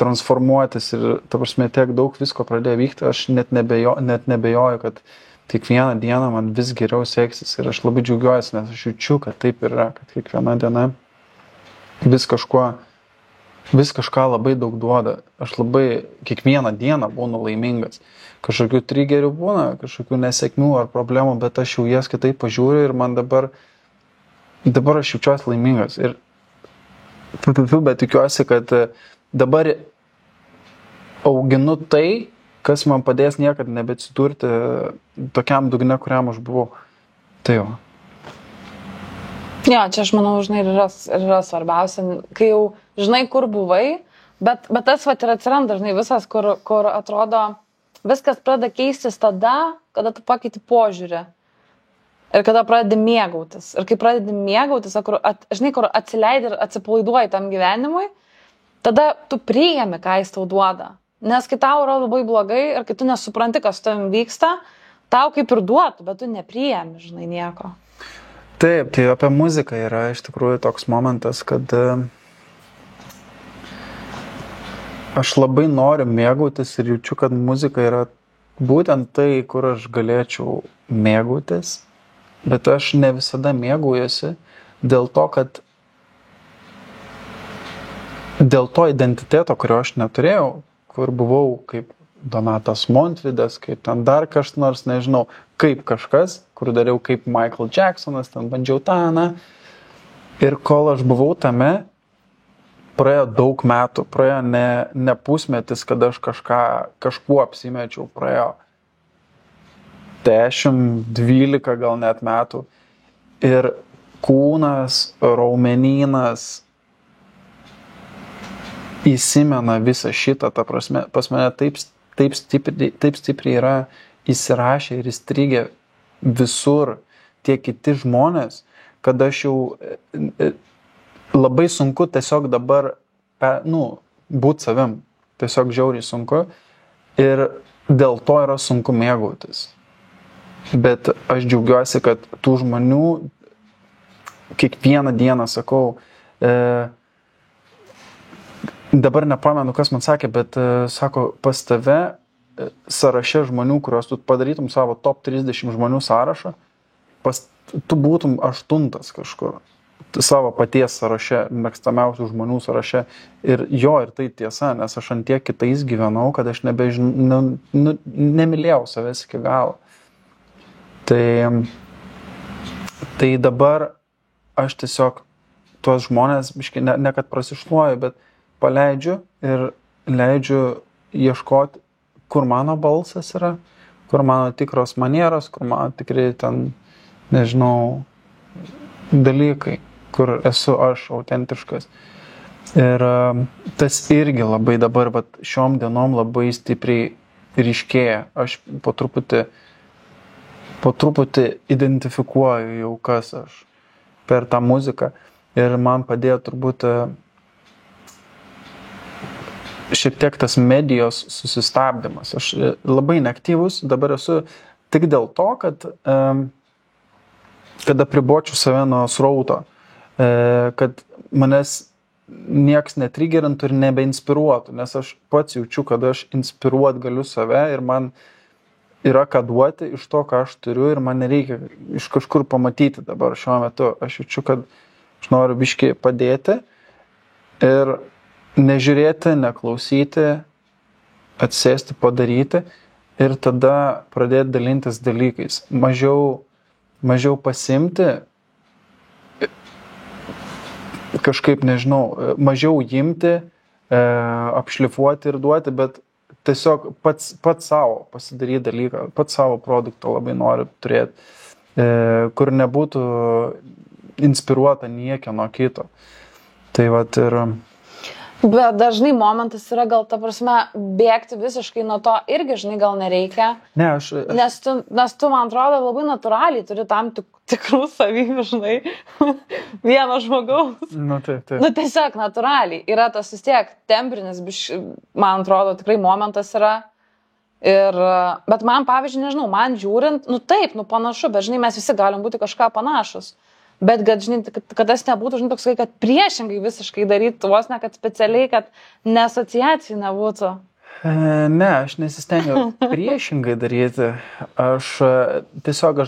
transformuotis ir, ta prasme, tiek daug visko pradėjo vykti, aš net nebejoju, kad kiekvieną dieną man vis geriau seksis ir aš labai džiaugiuosi, nes aš jaučiu, kad taip yra, kad kiekviena diena vis kažką labai daug duoda. Aš labai kiekvieną dieną būnu laimingas. Kažkokių trigerių būna, kažkokių nesėkmių ar problemų, bet aš jau jas kitaip pažiūriu ir man dabar aš jaučiuosi laimingas. Ir bet tikiuosi, kad dabar auginu tai, kas man padės niekad nebeatsidurti tokiam dugne, kuriam aš buvau. Tai jau. Jo, čia aš manau, žinai, yra svarbiausia, kai jau žinai, kur buvai, bet tas vat ir atsiranda, žinai, visas, kur atrodo, viskas pradeda keistis tada, kada tu pakeiti požiūrį ir kada pradedi mėgautis. Ir kai pradedi mėgautis, žinai, kur atsileidi ir atsipalaiduoji tam gyvenimui, tada tu priimi, ką jis tau duoda. Nes kai tau yra labai blogai ir kai tu nesupranti, kas su tavim vyksta, tau kaip ir duotų, bet tu nepriimi, žinai, nieko. Taip, tai apie muziką yra iš tikrųjų toks momentas, kad aš labai noriu mėgautis ir jaučiu, kad muzika yra būtent tai, kur aš galėčiau mėgautis, bet aš ne visada mėgaujuosi dėl to, kad dėl to identiteto, kurio aš neturėjau, kur buvau kaip Donatas Montvydas, kaip ten dar kažkas nors, nežinau, kaip kažkas, kur dariau kaip Michael Jacksonas, ten bandžiau tą, na. Ir kol aš buvau tame, praėjo daug metų, praėjo ne pusmetis, kad aš kažkuo apsimečiau, praėjo 10, 12 gal net metų. Ir kūnas, raumenynas įsimena visą šitą, ta prasme, pas mane taip stipriai yra įsirašę ir įstrigę visur tie kiti žmonės, kad aš jau labai sunku tiesiog dabar, būt savim, tiesiog žiauriai sunku ir dėl to yra sunku mėgautis. Bet aš džiaugiuosi, kad tų žmonių kiekvieną dieną sakau, dabar nepamenu, kas man sakė, bet sako, pas tave sąraše žmonių, kuriuos tu padarytum savo top 30 žmonių sąrašą, tu būtum 8 kažkur savo paties sąraše, mėgstamiausių žmonių sąraše. Ir tai tiesa, nes aš ant tiek kitais gyvenau, kad aš nemylėjau savęs iki galo. Tai dabar aš tiesiog tuos žmonės, ne kad prasišluoju, bet paleidžiu ir leidžiu ieškoti, kur mano balsas yra, kur mano tikros manieros, kur mano tikrai ten, nežinau, dalykai, kur esu aš autentiškas. Ir tas irgi labai dabar, šiom dienom labai stipriai ryškėja. Aš po truputį identifikuoju jau, kas aš per tą muziką. Ir man padėjo turbūt šiek tiek tas medijos susistabdymas. Aš labai neaktyvus dabar esu tik dėl to, kad apribočiau save nuo srauto, kad manęs nieks netrigerintų ir nebeinspiruotų, nes aš pats jaučiu, kad aš inspiruot galiu save ir man yra ką duoti iš to, ką aš turiu ir man nereikia iš kažkur pamatyti dabar šiuo metu. Aš jaučiu, kad aš noriu biškį padėti ir nežiūrėti, neklausyti, atsėsti, padaryti ir tada pradėti dalintis dalykais. Mažiau pasimti, kažkaip, nežinau, mažiau imti, apšlifuoti ir duoti, bet tiesiog pats savo pasidaryti dalyką, pats savo produktą labai noriu turėti, kur nebūtų inspiruota niekieno kito. Tai ir... Bet dažnai momentas yra gal, ta prasme, bėgti visiškai nuo to irgi, žinai, gal nereikia. Ne, Nes tu, man atrodo, labai natūraliai turi tam tikrų savybių, žinai, vieno žmogaus. Taip. Tiesiog natūraliai. Yra tas vis tiek tembrinis, man atrodo, tikrai momentas yra. Bet man, pavyzdžiui, nežinau, man žiūrint, taip, panašu, bet, žinai, mes visi galim būti kažką panašus. Bet, žinai, kad tas nebūtų, žinai, toks, kad priešingai visiškai daryti, vos ne, kad specialiai, kad nesociacijų nebūtų. Ne, aš nesistengiu priešingai daryti. Aš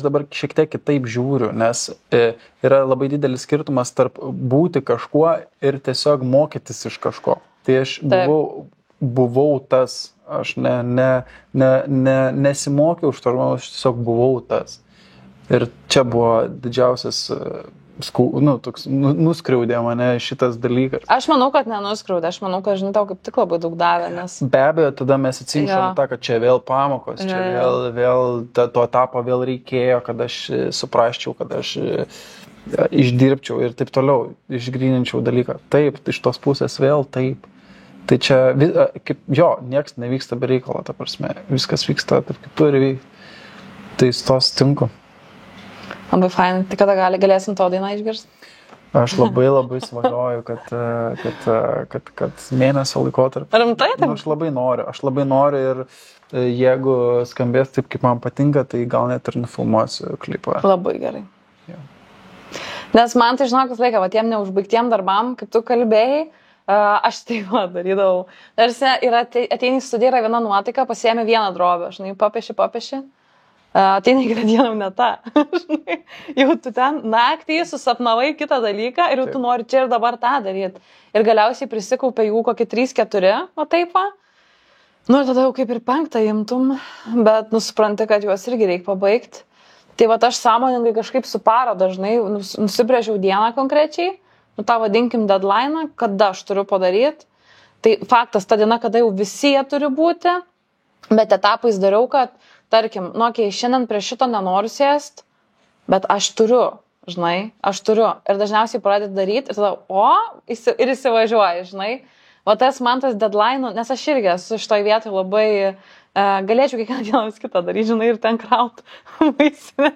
dabar šiek tiek kitaip žiūriu, nes yra labai didelis skirtumas tarp būti kažkuo ir tiesiog mokytis iš kažko. Tai aš buvau tas, aš nesimokiau už to, aš tiesiog buvau tas. Ir čia buvo didžiausias nuskriaudė mane šitas dalykas. Aš manau, kad nenuskriaudė, aš manau, kad, žinai, tau kaip tik labai daug davė, nes... Be abejo, tada mes atsimšom tą, kad čia vėl pamokos, čia vėl to etapo vėl reikėjo, kad aš suprasčiau, kad aš išdirbčiau ir taip toliau, išgryninčiau dalyką. Taip, iš tos pusės vėl taip. Tai čia, nieks nevyksta be reikalo, ta prasme, viskas vyksta taip, kaip turi vykti. Tai su to sutinku. Labai fain. Tai kada galėsim to dainą išgirsti? Aš labai svajoju, kad mėnesio laikotarpį. Rimtai? Aš labai noriu ir jeigu skambės taip, kaip man patinka, tai gal net ir nufilmuosiu klipą. Labai gerai. Ja. Nes man tai, žinok, laiką, tiem neužbaigtiem darbam, kaip tu kalbėjai, aš tai darydavau. Tarsi ateini į studiją, yra viena nuotaika, pasiėmė vieną drobę, žinai, papieši. Ateina į dieną ne tą. Jau tu ten naktį susapnavai kitą dalyką ir jau tu nori čia ir dabar tą daryti. Ir galiausiai prisikaupė jų kokį 3-4, o taip va. Ir tada jau kaip ir 5 imtum, bet supranti, kad juos irgi reikia pabaigti. Tai va aš sąmoningai kažkaip su paro dažnai nusibrėžiau dieną konkrečiai, tą vadinkim deadline, kada aš turiu padaryti. Tai faktas, ta diena, kada jau visi jie turi būti, bet etapais dariau, kad tarkim, šiandien prie šito nenoriu sėst, bet aš turiu žinai, aš turiu. Ir dažniausiai pradedi daryti ir tada, ir įsivažiuoji, žinai. O tas man tas deadline, nes aš irgi esu šitoj vietoj labai, galėčiau kiekvieną dieną vis kitą daryti, žinai, ir ten kraut vaisinę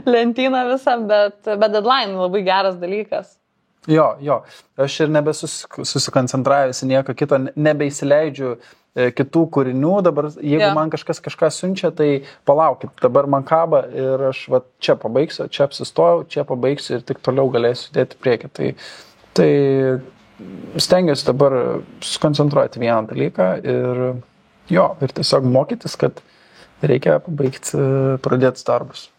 lentyną visą, bet deadline labai geras dalykas. Jo, aš ir nebesusikoncentravęs į nieko kito, nebeįsileidžiu kitų kūrinių, dabar jeigu man kažkas kažką siunčia, tai palaukit, dabar man kaba ir aš va, čia pabaigsiu, čia apsistojau, čia pabaigsiu ir tik toliau galėsiu dėti priekį. Tai stengiuosi dabar susikoncentruoti vieną dalyką ir tiesiog mokytis, kad reikia pabaigti pradėti darbus.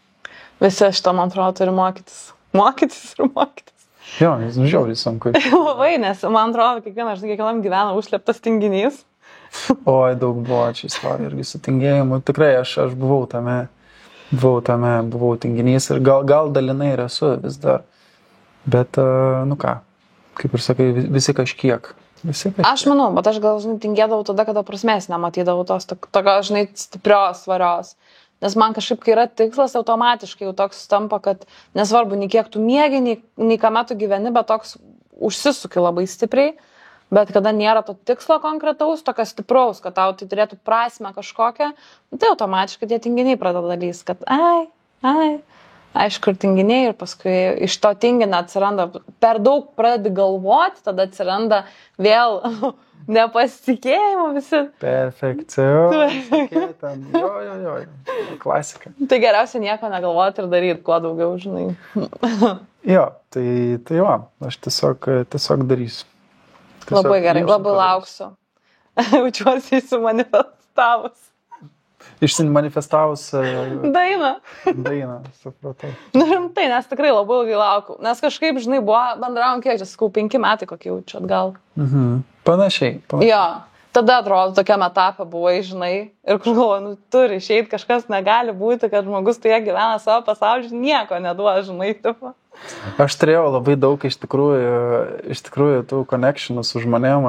Visi šitą, man atrodo, turi mokytis. Mokytis. Jo, jis žiauriai sunku. Labai, nes man atrodo, kiekvienam gyvena užslėptas tinginys. Oi, daug buvo čia istorija irgi su tingėjimu. Tikrai aš buvau tinginys ir gal dalinai ir esu vis dar. Bet, nu ką, kaip ir sakai, visi kažkiek. Aš manau, bet aš gal, žinai, tingėdavau tada, kada prasmės nematydavau tos tokios, žinai, stiprios, svarios. Nes man kažkaip, kai yra tikslas, automatiškai jau toks tampa, kad nesvarbu, nei kiek tu miegi, nei kame tu gyveni, bet toks užsisuki labai stipriai. Bet kada nėra to tikslo konkretaus, tokio stipraus, kad tau tai turėtų prasmę kažkokią, tai automatiškai tie tinginiai pradeda dalys, kad aišku, ir tinginiai, ir paskui iš to tinginio atsiranda, per daug pradedi galvoti, tada atsiranda vėl nepasitikėjimo visi. Perfekcija. Jo. Klasika. Tai geriausia nieko negalvoti ir daryti, kuo daugiau, žinai. Jo, tai jo, aš tiesiog darysiu. Labai gerai, labai lauksiu. Jaučiuosi įsimanifestavus. Išsimanifestavus Dainą, supratau. Nu rimtai, nes tikrai labai ilgai laukiu. Nes kažkaip, žinai, buvo bendravom kiek, čia sakau, 5 metai kokį jaučiu atgal. Panašiai. Jo, tada atrodo, tokiam etapė buvai, žinai, ir kur galvoju, turi išeiti, kažkas negali būti, kad žmogus tu jie gyvena savo pasaulį, nieko neduoda, žinai, tipo. Aš turėjau labai daug iš tikrųjų tų connectionų su žmonėm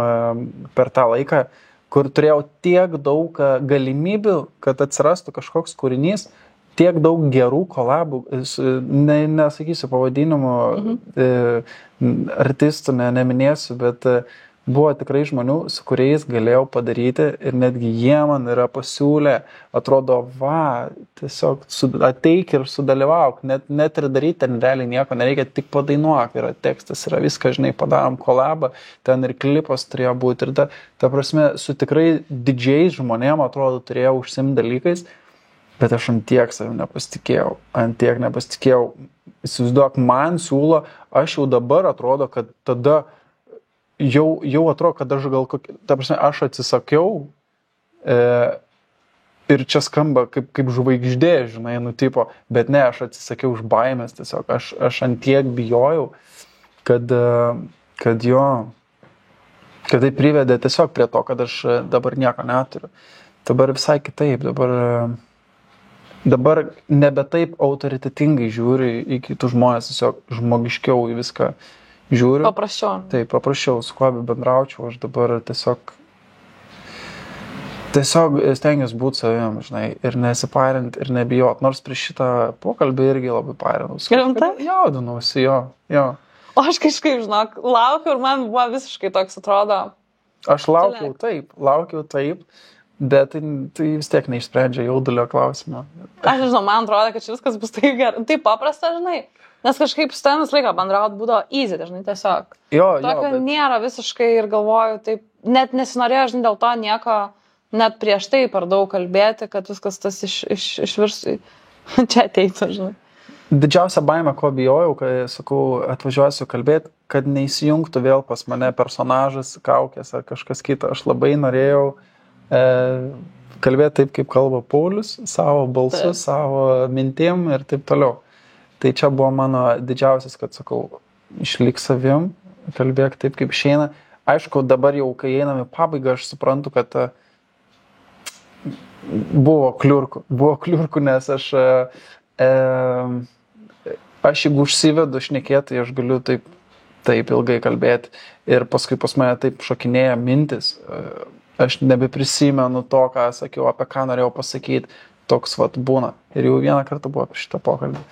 per tą laiką, kur turėjau tiek daug galimybių, kad atsirastų kažkoks kūrinys, tiek daug gerų kolabų, nesakysiu pavadinimų, artistų neminėsiu, bet buvo tikrai žmonių, su kuriais galėjau padaryti ir netgi jie man yra pasiūlę, atrodo, tiesiog ateik ir sudalyvauk, net ir daryti ten realiai nieko nereikia, tik padainuok, yra tekstas, yra viskas, žinai, padarom kolabą, ten ir klipas turėjo būti ir ta prasme, su tikrai didžiais žmonėm, atrodo, turėjau užsimti dalykais, bet aš ant tiek savim nepasitikėjau, įsivaizduok, man siūlo, aš jau dabar atrodo, kad tada jau atrodo, kad aš gal ta prasme, aš atsisakiau ir čia skamba kaip žvaigždė, žinai, tipo, bet ne, aš atsisakiau už baimės tiesiog, aš ant tiek bijojau, kad tai privedė tiesiog prie to, kad aš dabar nieko neturiu. Dabar visai kitaip, dabar nebe taip autoritetingai žiūri į kitus žmonės, tiesiog žmogiškiau į viską žiūriu. Paprasčiau. Taip, paprasčiau, su kuo bendraučiau, aš dabar tiesiog stengiuosi būti savim, žinai, ir nesipairint, ir nebijot. Nors prieš šitą pokalbį irgi labai pairinausi. Jaudinausi, jo. O aš kažkaip, žinok, laukiu ir man buvo visiškai toks, atrodo. Aš laukiau taip, bet tai vis tiek neišsprendžia jaudulio klausimą. Aš nežinau, man atrodo, kad čia viskas bus taip gerai, taip paprasta, žinai. Nes kažkaip su tavim visą laiką bendraut būdavo easy, dažnai tiesiog. Tokio nėra visiškai ir galvoju, taip, net nesinorėjo, žinai, dėl to nieko, net prieš tai per daug kalbėti, kad viskas tas išvirsų, čia ateitų, žinai. Didžiausia baimė, ko bijojau, kai, sakau, atvažiuosiu kalbėti, kad neįsijungtų vėl pas mane personažas, kaukės ar kažkas kita. Aš labai norėjau kalbėti taip, kaip kalba Paulius, savo balsu, savo mintim ir taip toliau. Tai čia buvo mano didžiausias, kad, sakau, išlik savim, kalbėk taip, kaip išeina. Aišku, dabar jau, kai einam į pabaigą, aš suprantu, kad buvo kliurkų, nes aš jeigu užsivedu šnekėti, aš galiu taip ilgai kalbėti. Ir paskui pas mane taip šokinėja mintis. Aš nebeprisimenu to, ką sakiau, apie ką norėjau pasakyti. toks vat būna. Ir jau vieną kartą buvo apie šitą pokalbį.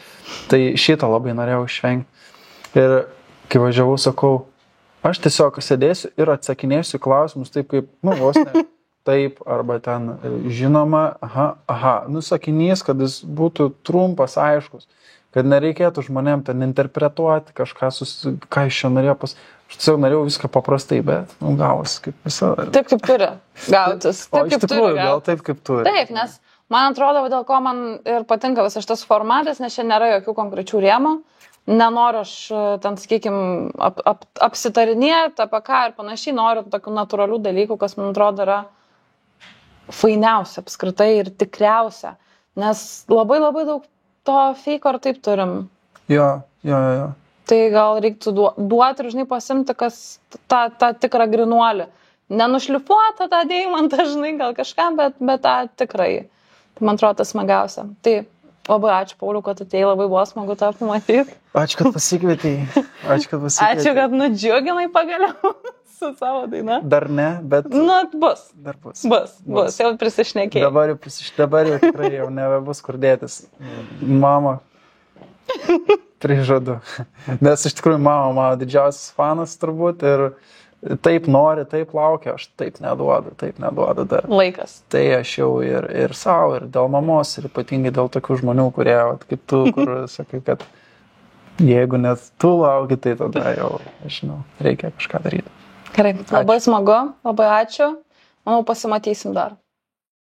Tai šitą labai norėjau išvengti. Ir kai važiavau, sakau, aš tiesiog sėdėsiu ir atsakinėsiu klausimus taip kaip, vos ne, taip, arba ten žinoma, aha, sakinys, kad jis būtų trumpas, aiškus, kad nereikėtų žmonėm ten interpretuoti kažką, ką iš čia norėjau Aš tiesiog norėjau viską paprastai, bet gavosi kaip visada. Taip, kaip turi gautis. O iš tikrųjų, gal taip, kaip turi. Taip, nes man atrodo, dėl ko man ir patinka visas šitas formatas, nes čia nėra jokių konkrečių rėmų. Nenoriu aš ten, sakykime, apsitarinėti apie ką ir panašiai, noriu tokių natūralių dalykų, kas man atrodo yra fainiausia apskritai ir tikriausia. Nes labai daug to feiko ir taip turim. Jo. Tai gal reiktų duoti ir, žinai, pasimti tą tikrą grinuolį. Nenušlifuotą tą deimantą, žinai, gal kažką, bet tą tikrai. Tai man atrodo, tas smagiausia. Tai labai ačiū, Pauliau, kad atėjai, labai buvo smagu tą pamatyti. Ačiū, kad pasikvietei. Ačiū, kad nudžiuginai pagaliau su savo daina. Dar ne, bet... Bus. Dar bus. Bus, jau prisišnekėjai. Dabar jau tikrai jau nebebus kur dėtis. Mama. Prižadu. Nes iš tikrųjų mano didžiausias fanas turbūt ir taip nori, taip laukia, aš taip neduodu dar. Laikas. Tai aš jau ir savo, ir dėl mamos, ir ypatingai dėl tokių žmonių, kurie, kaip tu, kur sakai, kad jeigu net tu lauki, tai tada jau, aš žinau, reikia kažką daryti. Gerai, labai smagu, labai ačiū. Manau, pasimatysim dar.